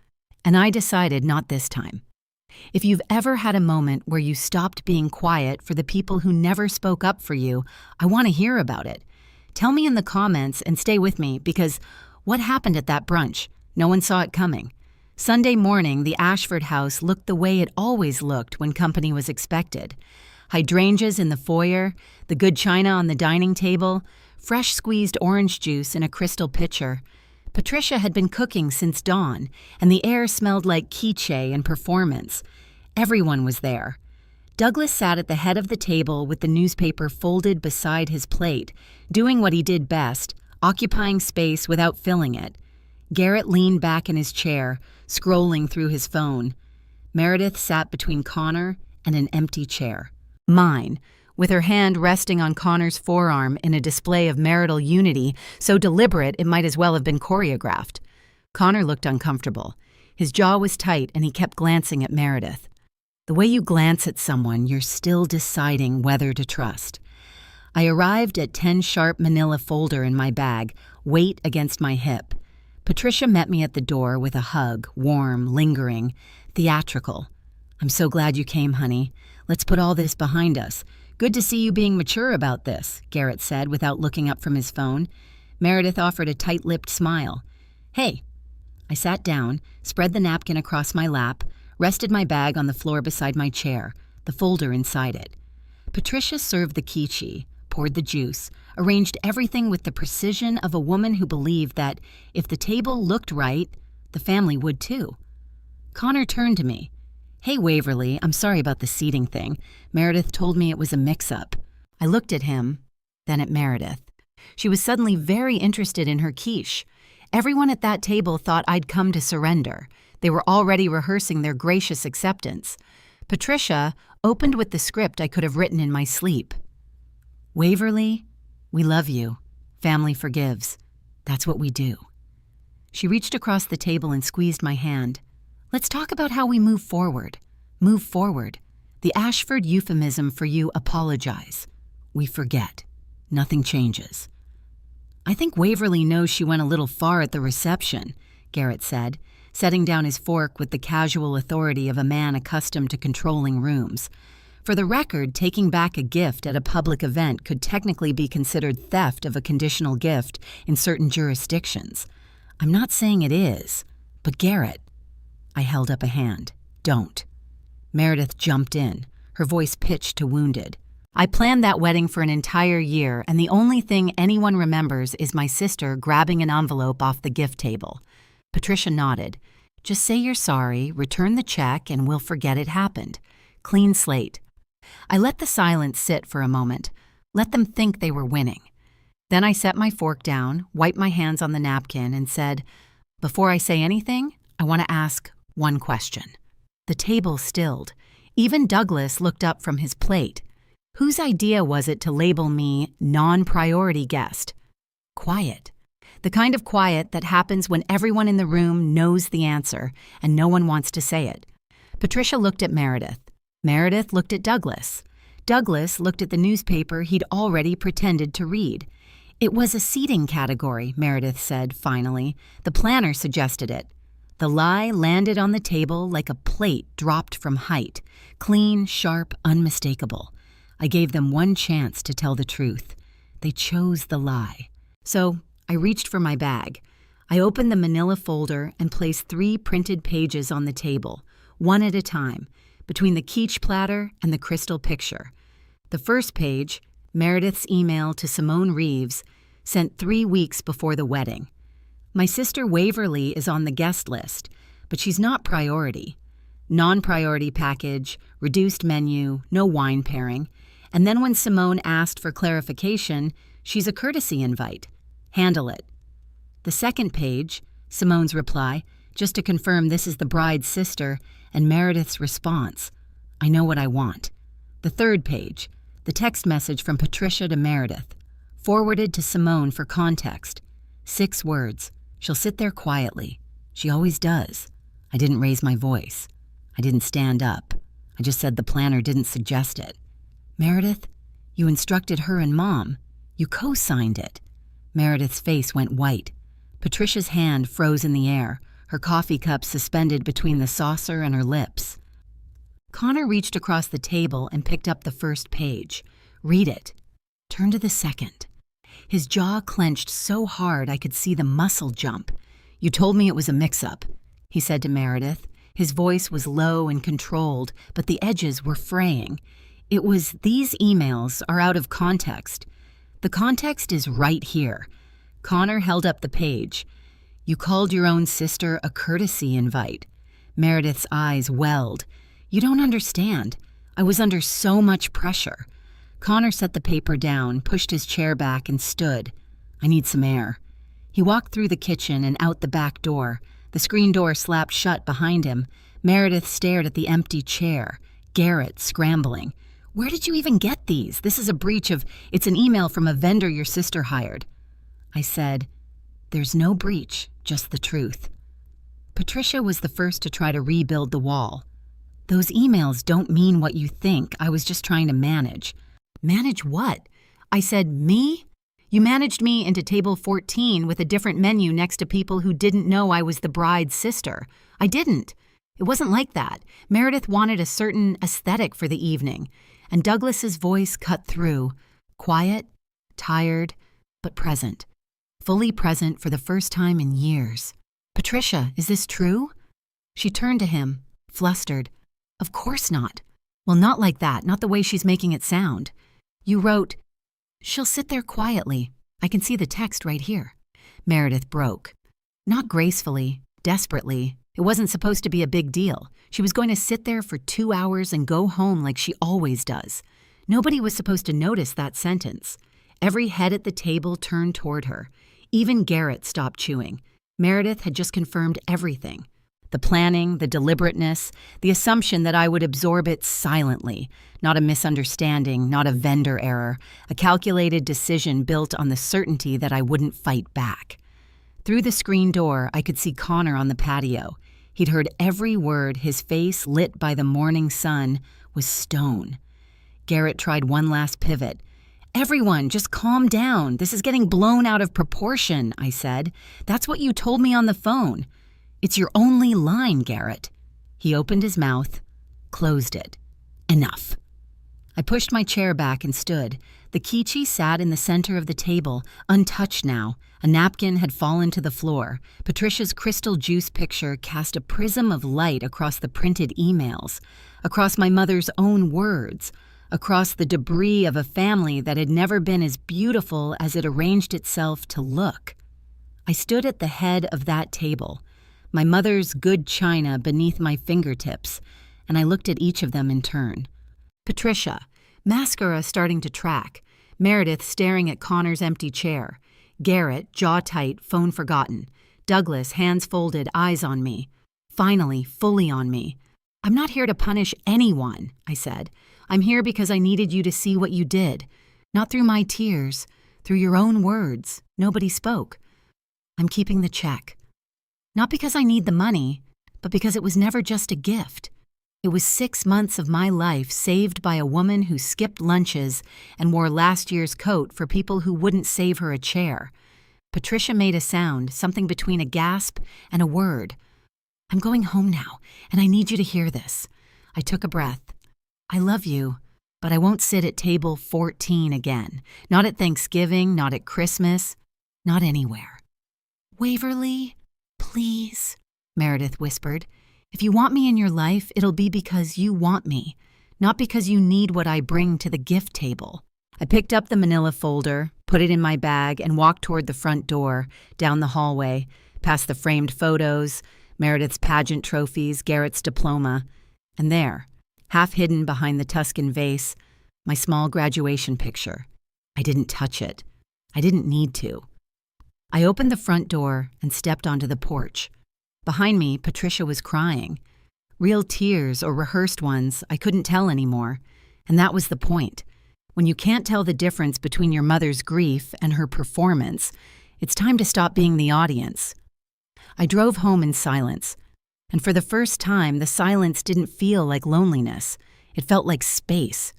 And I decided not this time. If you've ever had a moment where you stopped being quiet for the people who never spoke up for you, I want to hear about it. Tell me in the comments and stay with me, because what happened at that brunch? No one saw it coming. Sunday morning, the Ashford house looked the way it always looked when company was expected. Hydrangeas in the foyer, the good china on the dining table, fresh squeezed orange juice in a crystal pitcher. Patricia had been cooking since dawn, and the air smelled like quiche and performance. Everyone was there. Douglas sat at the head of the table with the newspaper folded beside his plate, doing what he did best, occupying space without filling it. Garrett leaned back in his chair, scrolling through his phone. Meredith sat between Connor and an empty chair. Mine, with her hand resting on Connor's forearm in a display of marital unity so deliberate it might as well have been choreographed. Connor looked uncomfortable. His jaw was tight and he kept glancing at Meredith. The way you glance at someone, you're still deciding whether to trust. I arrived at 10 sharp manila folder in my bag, weight against my hip. Patricia met me at the door with a hug, warm, lingering, theatrical. "I'm so glad you came, honey. Let's put all this behind us. Good to see you being mature about this," Garrett said without looking up from his phone. Meredith offered a tight-lipped smile. "Hey." I sat down, spread the napkin across my lap, rested my bag on the floor beside my chair, the folder inside it. Patricia served the quiche, poured the juice, arranged everything with the precision of a woman who believed that if the table looked right, the family would too. Connor turned to me. "Hey, Waverly, I'm sorry about the seating thing. Meredith told me it was a mix-up." I looked at him, then at Meredith. She was suddenly very interested in her quiche. Everyone at that table thought I'd come to surrender. They were already rehearsing their gracious acceptance. Patricia opened with the script I could have written in my sleep. "Waverly, we love you. Family forgives. That's what we do." She reached across the table and squeezed my hand. "Let's talk about how we move forward. Move forward. The Ashford euphemism for you apologize. We forget. Nothing changes." "I think Waverly knows she went a little far at the reception," Garrett said, setting down his fork with the casual authority of a man accustomed to controlling rooms. For the record, taking back a gift at a public event could technically be considered theft of a conditional gift in certain jurisdictions. I'm not saying it is, but Garrett. I held up a hand. "Don't." Meredith jumped in, her voice pitched to wounded. "I planned that wedding for an entire year, and the only thing anyone remembers is my sister grabbing an envelope off the gift table." Patricia nodded. "Just say you're sorry, return the check, and we'll forget it happened. Clean slate." I let the silence sit for a moment, let them think they were winning. Then I set my fork down, wiped my hands on the napkin, and said, "Before I say anything, I want to ask one question." The table stilled. Even Douglas looked up from his plate. Whose idea was it to label me non-priority guest? Quiet. The kind of quiet that happens when everyone in the room knows the answer and no one wants to say it. Patricia looked at Meredith. Meredith looked at Douglas. Douglas looked at the newspaper he'd already pretended to read. "It was a seating category," Meredith said finally. "The planner suggested it." The lie landed on the table like a plate dropped from height, clean, sharp, unmistakable. I gave them one chance to tell the truth. They chose the lie. So I reached for my bag. I opened the manila folder and placed 3 printed pages on the table, one at a time, between the quiche platter and the crystal picture. The first page, Meredith's email to Simone Reeves, sent 3 weeks before the wedding. My sister Waverly is on the guest list, but she's not priority. Non-priority package, reduced menu, no wine pairing. And then when Simone asked for clarification, she's a courtesy invite. Handle it. The second page, Simone's reply, just to confirm this is the bride's sister, and Meredith's response, I know what I want. The third page, the text message from Patricia to Meredith, forwarded to Simone for context. 6 words. She'll sit there quietly. She always does. I didn't raise my voice. I didn't stand up. I just said the planner didn't suggest it. Meredith, you instructed her and Mom. You co-signed it. Meredith's face went white. Patricia's hand froze in the air, her coffee cup suspended between the saucer and her lips. Connor reached across the table and picked up the first page. Read it. Turn to the second. His jaw clenched so hard I could see the muscle jump. You told me it was a mix-up, he said to Meredith. His voice was low and controlled, but the edges were fraying. It was, these emails are out of context. The context is right here. Connor held up the page. You called your own sister a courtesy invite. Meredith's eyes welled. You don't understand. I was under so much pressure. Connor set the paper down, pushed his chair back, and stood. I need some air. He walked through the kitchen and out the back door. The screen door slapped shut behind him. Meredith stared at the empty chair. Garrett scrambling. Where did you even get these? This is a breach of, it's an email from a vendor your sister hired. I said, there's no breach, just the truth. Patricia was the first to try to rebuild the wall. Those emails don't mean what you think. I was just trying to manage. Manage what? I said, me? You managed me into table 14 with a different menu next to people who didn't know I was the bride's sister. I didn't. It wasn't like that. Meredith wanted a certain aesthetic for the evening, and Douglas's voice cut through. Quiet, tired, but present. Fully present for the first time in years. Patricia, is this true? She turned to him, flustered. Of course not. Well, not like that, not the way she's making it sound. You wrote, she'll sit there quietly. I can see the text right here. Meredith broke. Not gracefully, desperately. It wasn't supposed to be a big deal. She was going to sit there for 2 hours and go home like she always does. Nobody was supposed to notice that sentence. Every head at the table turned toward her. Even Garrett stopped chewing. Meredith had just confirmed everything. The planning, the deliberateness, the assumption that I would absorb it silently. Not a misunderstanding, not a vendor error. A calculated decision built on the certainty that I wouldn't fight back. Through the screen door, I could see Connor on the patio. He'd heard every word. His face, lit by the morning sun, was stone. Garrett tried one last pivot. Everyone, just calm down. This is getting blown out of proportion, I said. That's what you told me on the phone. It's your only line, Garrett. He opened his mouth, closed it. Enough. I pushed my chair back and stood. The quiche sat in the center of the table, untouched now. A napkin had fallen to the floor. Patricia's crystal juice picture cast a prism of light across the printed emails, across my mother's own words, across the debris of a family that had never been as beautiful as it arranged itself to look. I stood at the head of that table, my mother's good china beneath my fingertips, and I looked at each of them in turn. Patricia, mascara starting to track, Meredith staring at Connor's empty chair, Garrett, jaw tight, phone forgotten, Douglas, hands folded, eyes on me. Finally, fully on me. I'm not here to punish anyone, I said. I'm here because I needed you to see what you did. Not through my tears, through your own words. Nobody spoke. I'm keeping the check. Not because I need the money, but because it was never just a gift. It was 6 months of my life saved by a woman who skipped lunches and wore last year's coat for people who wouldn't save her a chair. Patricia made a sound, something between a gasp and a word. I'm going home now, and I need you to hear this. I took a breath. I love you. but I won't sit at table 14 again. Not at Thanksgiving, not at Christmas, not anywhere. Waverly, please, Meredith whispered. If you want me in your life, it'll be because you want me, not because you need what I bring to the gift table. I picked up the manila folder, put it in my bag, and walked toward the front door, down the hallway, past the framed photos, Meredith's pageant trophies, Garrett's diploma, and there, half hidden behind the Tuscan vase, my small graduation picture. I didn't touch it. I didn't need to. I opened the front door and stepped onto the porch. Behind me, Patricia was crying. Real tears or rehearsed ones, I couldn't tell anymore. And that was the point. When you can't tell the difference between your mother's grief and her performance, it's time to stop being the audience. I drove home in silence. And for the first time, the silence didn't feel like loneliness. It felt like space.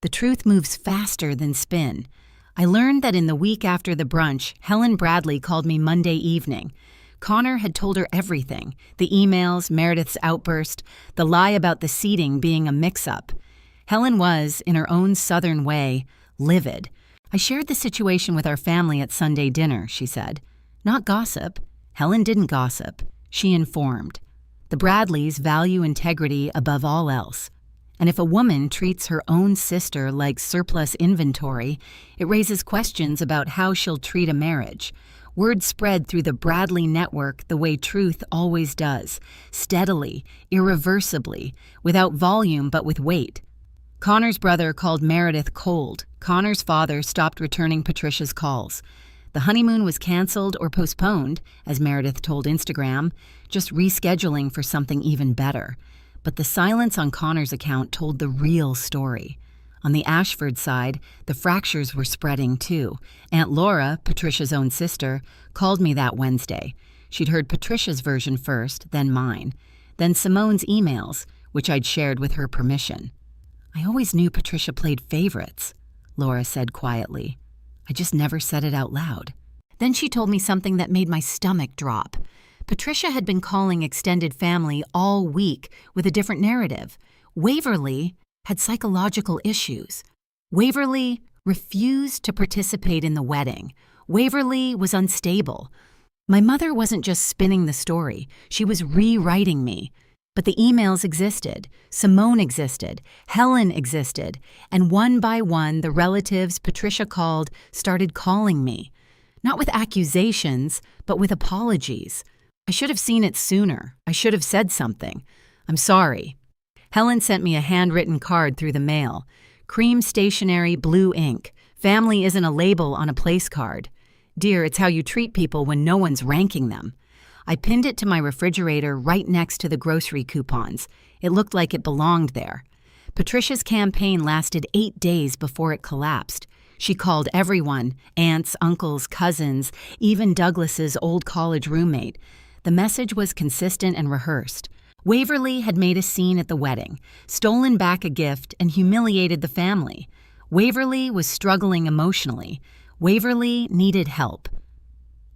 The truth moves faster than spin. I learned that in the week after the brunch, Helen Bradley called me Monday evening. Connor had told her everything, the emails, Meredith's outburst, the lie about the seating being a mix-up. Helen was, in her own southern way, livid. I shared the situation with our family at Sunday dinner, she said. Not gossip. Helen didn't gossip. She informed. The Bradleys value integrity above all else. And if a woman treats her own sister like surplus inventory, it raises questions about how she'll treat a marriage. Word spread through the Bradley network the way truth always does, steadily, irreversibly, without volume but with weight. Connor's brother called Meredith cold. Connor's father stopped returning Patricia's calls. The honeymoon was canceled or postponed, as Meredith told Instagram, just rescheduling for something even better. But the silence on Connor's account told the real story. On the Ashford side, the fractures were spreading too. Aunt Laura, Patricia's own sister, called me that Wednesday. She'd heard Patricia's version first, then mine. Then Simone's emails, which I'd shared with her permission. I always knew Patricia played favorites, Laura said quietly. I just never said it out loud. Then she told me something that made my stomach drop. Patricia had been calling extended family all week with a different narrative. Waverly had psychological issues. Waverly refused to participate in the wedding. Waverly was unstable. My mother wasn't just spinning the story. She was rewriting me. But the emails existed. Simone existed. Helen existed. And one by one, the relatives Patricia called started calling me. Not with accusations, but with apologies. I should have seen it sooner. I should have said something. I'm sorry. Helen sent me a handwritten card through the mail. Cream stationery, blue ink. Family isn't a label on a place card. Dear, it's how you treat people when no one's ranking them. I pinned it to my refrigerator right next to the grocery coupons. It looked like it belonged there. Patricia's campaign lasted 8 days before it collapsed. She called everyone, aunts, uncles, cousins, even Douglas's old college roommate. The message was consistent and rehearsed. Waverly had made a scene at the wedding, stolen back a gift, and humiliated the family. Waverly was struggling emotionally. Waverly needed help.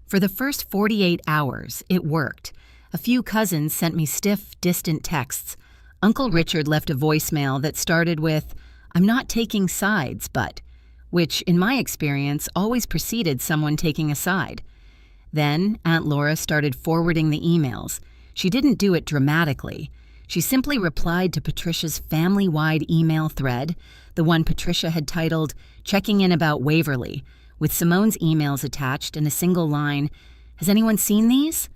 For the first 48 hours, it worked. A few cousins sent me stiff, distant texts. Uncle Richard left a voicemail that started with, "I'm not taking sides, but," which, in my experience, always preceded someone taking a side. Then Aunt Laura started forwarding the emails. She didn't do it dramatically. She simply replied to Patricia's family-wide email thread, the one Patricia had titled, "Checking in about Waverly," with Simone's emails attached and a single line, "Has anyone seen these?"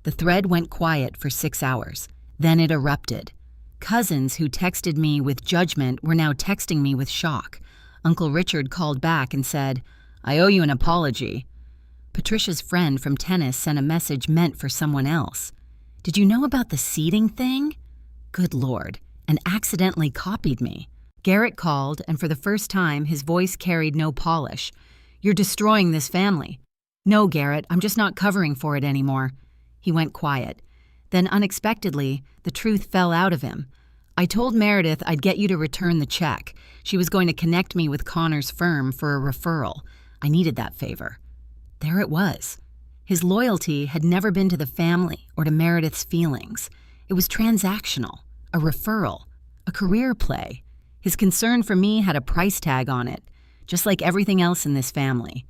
The thread went quiet for 6 hours. Then it erupted. Cousins who texted me with judgment were now texting me with shock. Uncle Richard called back and said, "I owe you an apology." Patricia's friend from tennis sent a message meant for someone else. "Did you know about the seating thing?" Good Lord, and accidentally copied me. Garrett called, and for the first time, his voice carried no polish. "You're destroying this family." "No, Garrett, I'm just not covering for it anymore." He went quiet. Then, unexpectedly, the truth fell out of him. "I told Meredith I'd get you to return the check. She was going to connect me with Connor's firm for a referral. I needed that favor." There it was. His loyalty had never been to the family or to Meredith's feelings. It was transactional, a referral, a career play. His concern for me had a price tag on it, just like everything else in this family.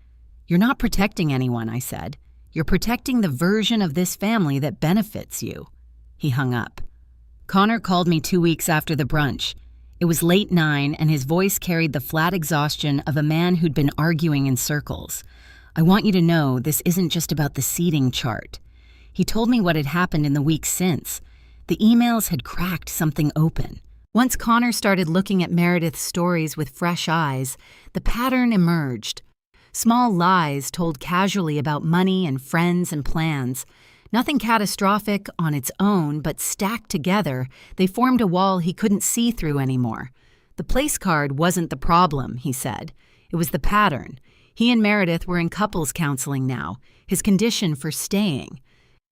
"You're not protecting anyone," I said. "You're protecting the version of this family that benefits you." He hung up. Connor called me 2 weeks after the brunch. It was late 9, and his voice carried the flat exhaustion of a man who'd been arguing in circles. "I want you to know this isn't just about the seating chart." He told me what had happened in the weeks since. The emails had cracked something open. Once Connor started looking at Meredith's stories with fresh eyes, the pattern emerged. Small lies told casually about money and friends and plans. Nothing catastrophic on its own, but stacked together, they formed a wall he couldn't see through anymore. The place card wasn't the problem, he said. It was the pattern. He and Meredith were in couples counseling now, his condition for staying.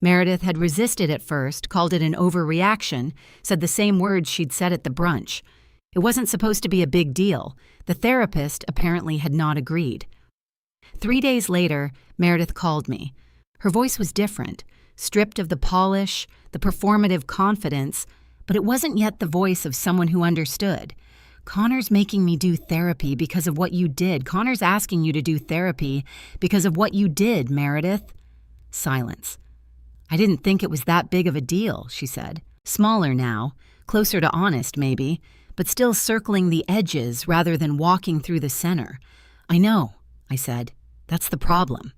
Meredith had resisted at first, called it an overreaction, said the same words she'd said at the brunch. It wasn't supposed to be a big deal. The therapist apparently had not agreed. 3 days later, Meredith called me. Her voice was different, stripped of the polish, the performative confidence, but it wasn't yet the voice of someone who understood. "Connor's making me do therapy because of what you did. Connor's asking you to do therapy because of what you did, Meredith." Silence. "I didn't think it was that big of a deal," she said. Smaller now, closer to honest maybe, but still circling the edges rather than walking through the center. "I know," I said. "That's the problem."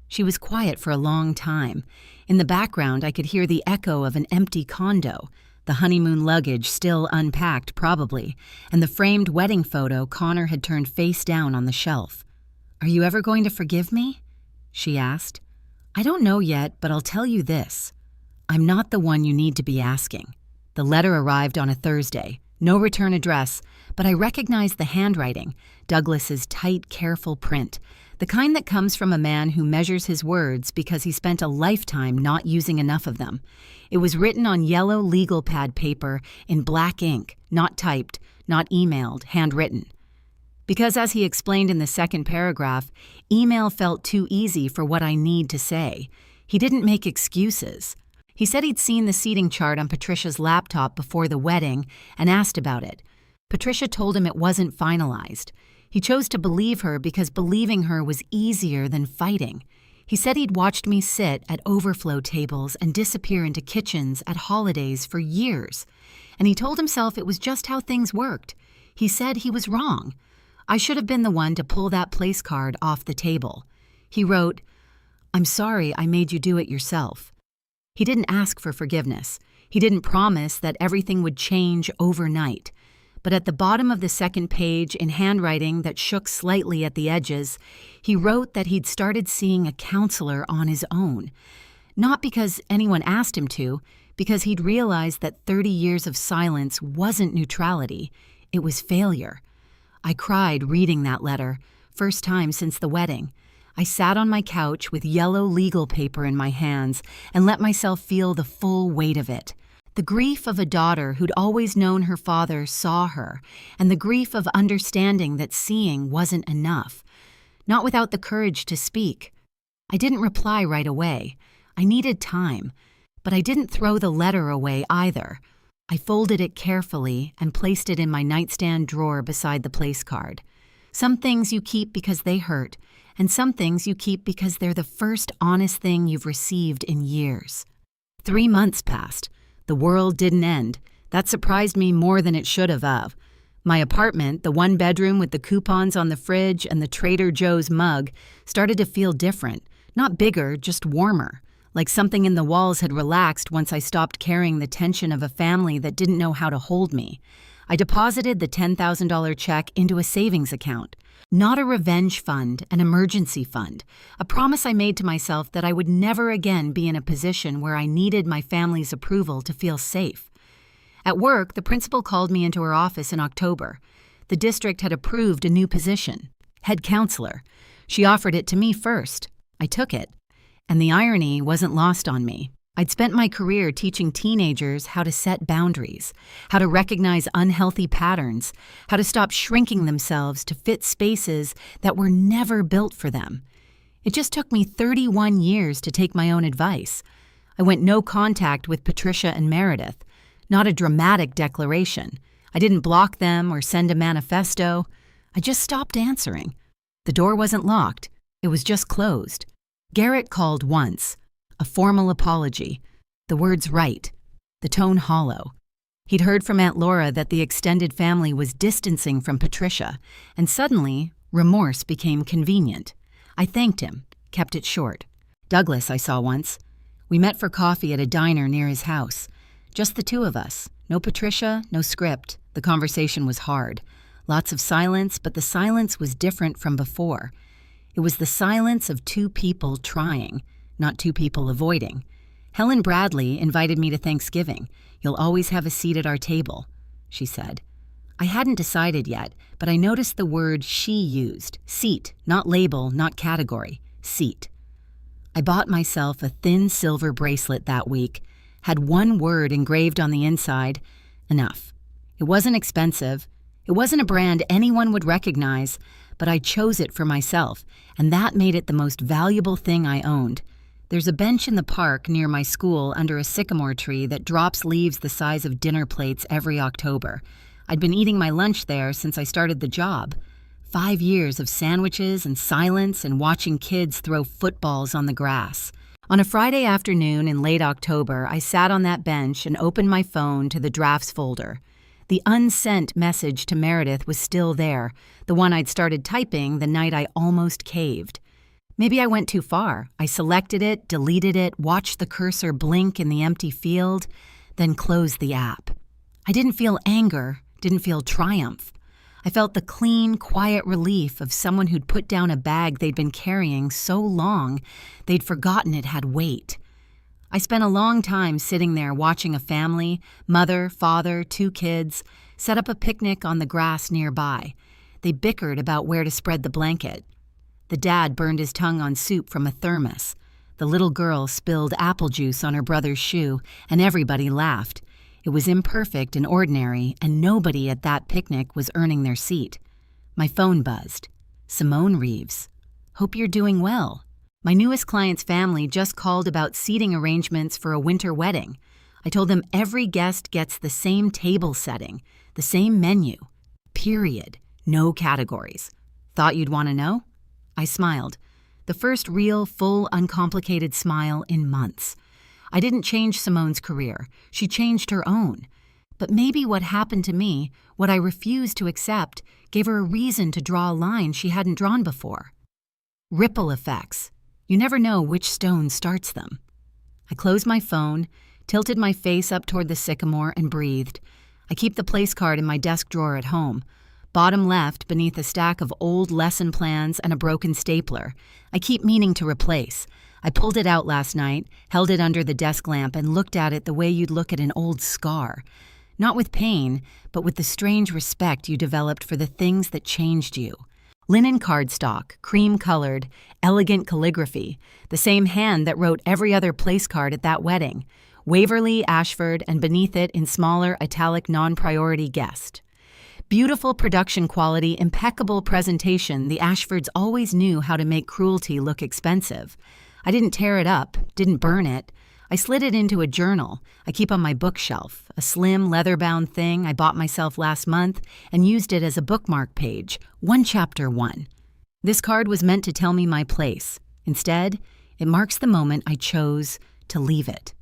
She was quiet for a long time. In the background, I could hear the echo of an empty condo, the honeymoon luggage still unpacked probably, and the framed wedding photo Connor had turned face down on the shelf. "Are you ever going to forgive me?" she asked. "I don't know yet, but I'll tell you this. I'm not the one you need to be asking." The letter arrived on a Thursday. No return address, but I recognized the handwriting, Douglas's tight, careful print, the kind that comes from a man who measures his words because he spent a lifetime not using enough of them. It was written on yellow legal pad paper in black ink, not typed, not emailed, handwritten. Because as he explained in the second paragraph, email felt too easy for what I need to say. He didn't make excuses. He said he'd seen the seating chart on Patricia's laptop before the wedding and asked about it. Patricia told him it wasn't finalized. He chose to believe her because believing her was easier than fighting. He said he'd watched me sit at overflow tables and disappear into kitchens at holidays for years. And he told himself it was just how things worked. He said he was wrong. I should have been the one to pull that place card off the table. He wrote, "I'm sorry I made you do it yourself." He didn't ask for forgiveness. He didn't promise that everything would change overnight. But at the bottom of the second page, in handwriting that shook slightly at the edges, he wrote that he'd started seeing a counselor on his own. Not because anyone asked him to, because he'd realized that 30 years of silence wasn't neutrality, it was failure. I cried reading that letter, first time since the wedding. I sat on my couch with yellow legal paper in my hands and let myself feel the full weight of it. The grief of a daughter who'd always known her father saw her, and the grief of understanding that seeing wasn't enough. Not without the courage to speak. I didn't reply right away. I needed time. But I didn't throw the letter away either. I folded it carefully and placed it in my nightstand drawer beside the place card. Some things you keep because they hurt, and some things you keep because they're the first honest thing you've received in years. 3 months passed. The world didn't end. That surprised me more than it should have. My apartment, the one bedroom with the coupons on the fridge and the Trader Joe's mug, started to feel different. Not bigger, just warmer. Like something in the walls had relaxed once I stopped carrying the tension of a family that didn't know how to hold me. I deposited the $10,000 check into a savings account. Not a revenge fund, an emergency fund. A promise I made to myself that I would never again be in a position where I needed my family's approval to feel safe. At work, the principal called me into her office in October. The district had approved a new position, head counselor. She offered it to me first. I took it. And the irony wasn't lost on me. I'd spent my career teaching teenagers how to set boundaries, how to recognize unhealthy patterns, how to stop shrinking themselves to fit spaces that were never built for them. It just took me 31 years to take my own advice. I went no contact with Patricia and Meredith. Not a dramatic declaration. I didn't block them or send a manifesto. I just stopped answering. The door wasn't locked. It was just closed. Garrett called once. A formal apology. The words right. The tone hollow. He'd heard from Aunt Laura that the extended family was distancing from Patricia, and suddenly, remorse became convenient. I thanked him, kept it short. Douglas I saw once. We met for coffee at a diner near his house. Just the two of us. No Patricia, no script. The conversation was hard. Lots of silence, but the silence was different from before. It was the silence of two people trying, not two people avoiding. Helen Bradley invited me to Thanksgiving. You'll always have a seat at our table, she said. I hadn't decided yet, but I noticed the word she used. Seat, not label, not category. Seat. I bought myself a thin silver bracelet that week, had one word engraved on the inside. Enough. It wasn't expensive. It wasn't a brand anyone would recognize, but I chose it for myself, and that made it the most valuable thing I owned. There's a bench in the park near my school under a sycamore tree that drops leaves the size of dinner plates every October. I'd been eating my lunch there since I started the job. 5 years of sandwiches and silence and watching kids throw footballs on the grass. On a Friday afternoon in late October, I sat on that bench and opened my phone to the drafts folder. The unsent message to Meredith was still there, the one I'd started typing the night I almost caved. Maybe I went too far. I selected it, deleted it, watched the cursor blink in the empty field, then closed the app. I didn't feel anger, didn't feel triumph. I felt the clean, quiet relief of someone who'd put down a bag they'd been carrying so long they'd forgotten it had weight. I spent a long time sitting there watching a family, mother, father, 2 kids, set up a picnic on the grass nearby. They bickered about where to spread the blanket. The dad burned his tongue on soup from a thermos. The little girl spilled apple juice on her brother's shoe, and everybody laughed. It was imperfect and ordinary, and nobody at that picnic was earning their seat. My phone buzzed. Simone Reeves. Hope you're doing well. My newest client's family just called about seating arrangements for a winter wedding. I told them every guest gets the same table setting, the same menu. Period. No categories. Thought you'd want to know? I smiled. The first real, full, uncomplicated smile in months. I didn't change Simone's career. She changed her own. But maybe what happened to me, what I refused to accept, gave her a reason to draw a line she hadn't drawn before. Ripple effects. You never know which stone starts them. I closed my phone, tilted my face up toward the sycamore, and breathed. I keep the place card in my desk drawer at home. Bottom left, beneath a stack of old lesson plans and a broken stapler. I keep meaning to replace. I pulled it out last night, held it under the desk lamp, and looked at it the way you'd look at an old scar. Not with pain, but with the strange respect you developed for the things that changed you. Linen cardstock, cream-colored, elegant calligraphy, the same hand that wrote every other place card at that wedding. Waverly, Ashford, and beneath it in smaller, italic non-priority guest. Beautiful production quality, impeccable presentation, the Ashfords always knew how to make cruelty look expensive. I didn't tear it up, didn't burn it. I slid it into a journal I keep on my bookshelf, a slim leather-bound thing I bought myself last month and used it as a bookmark page, 1 chapter 1. This card was meant to tell me my place. Instead, it marks the moment I chose to leave it.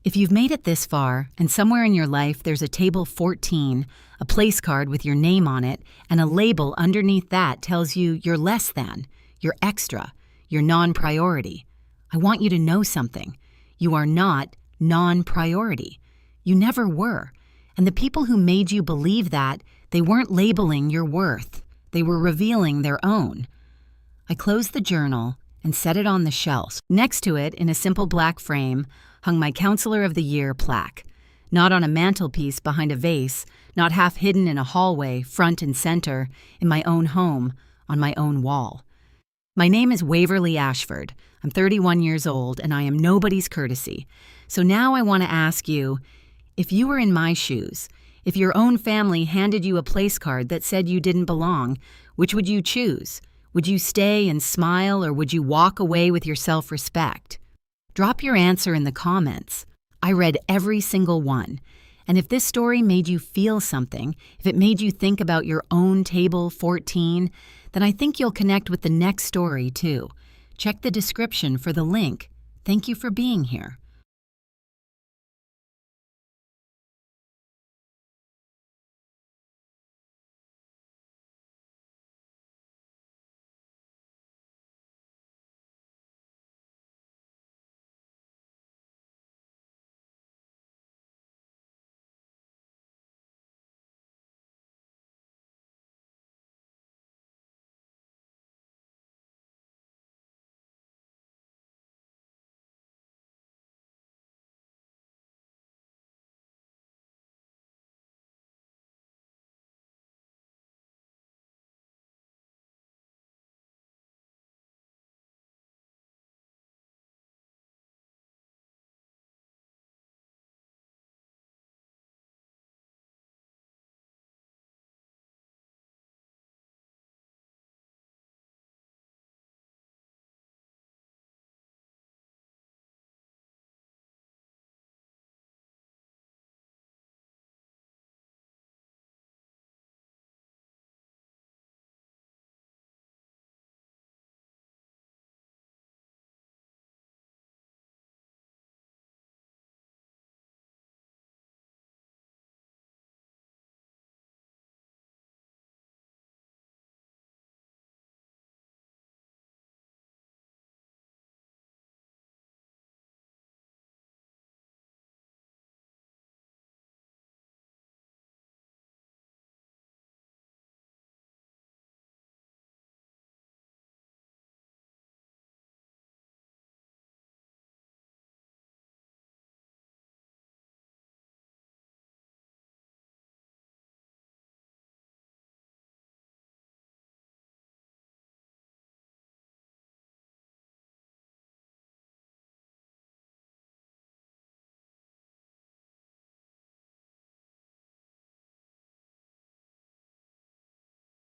If you've made it this far, and somewhere in your life there's a table 14, a place card with your name on it, and a label underneath that tells you you're less than, you're extra, you're non-priority, I want you to know something. You are not non-priority. You never were. And the people who made you believe that, they weren't labeling your worth. They were revealing their own. I closed the journal and set it on the shelf. Next to it, in a simple black frame, hung my Counselor of the Year plaque. Not on a mantelpiece behind a vase, not half hidden in a hallway, front and center, in my own home, on my own wall. My name is Waverly Ashford. I'm 31 years old, and I am nobody's courtesy. So now I want to ask you, if you were in my shoes, if your own family handed you a place card that said you didn't belong, which would you choose? Would you stay and smile, or would you walk away with your self-respect? Drop your answer in the comments. I read every single one. And if this story made you feel something, if it made you think about your own Table 14, then I think you'll connect with the next story, too. Check the description for the link. Thank you for being here.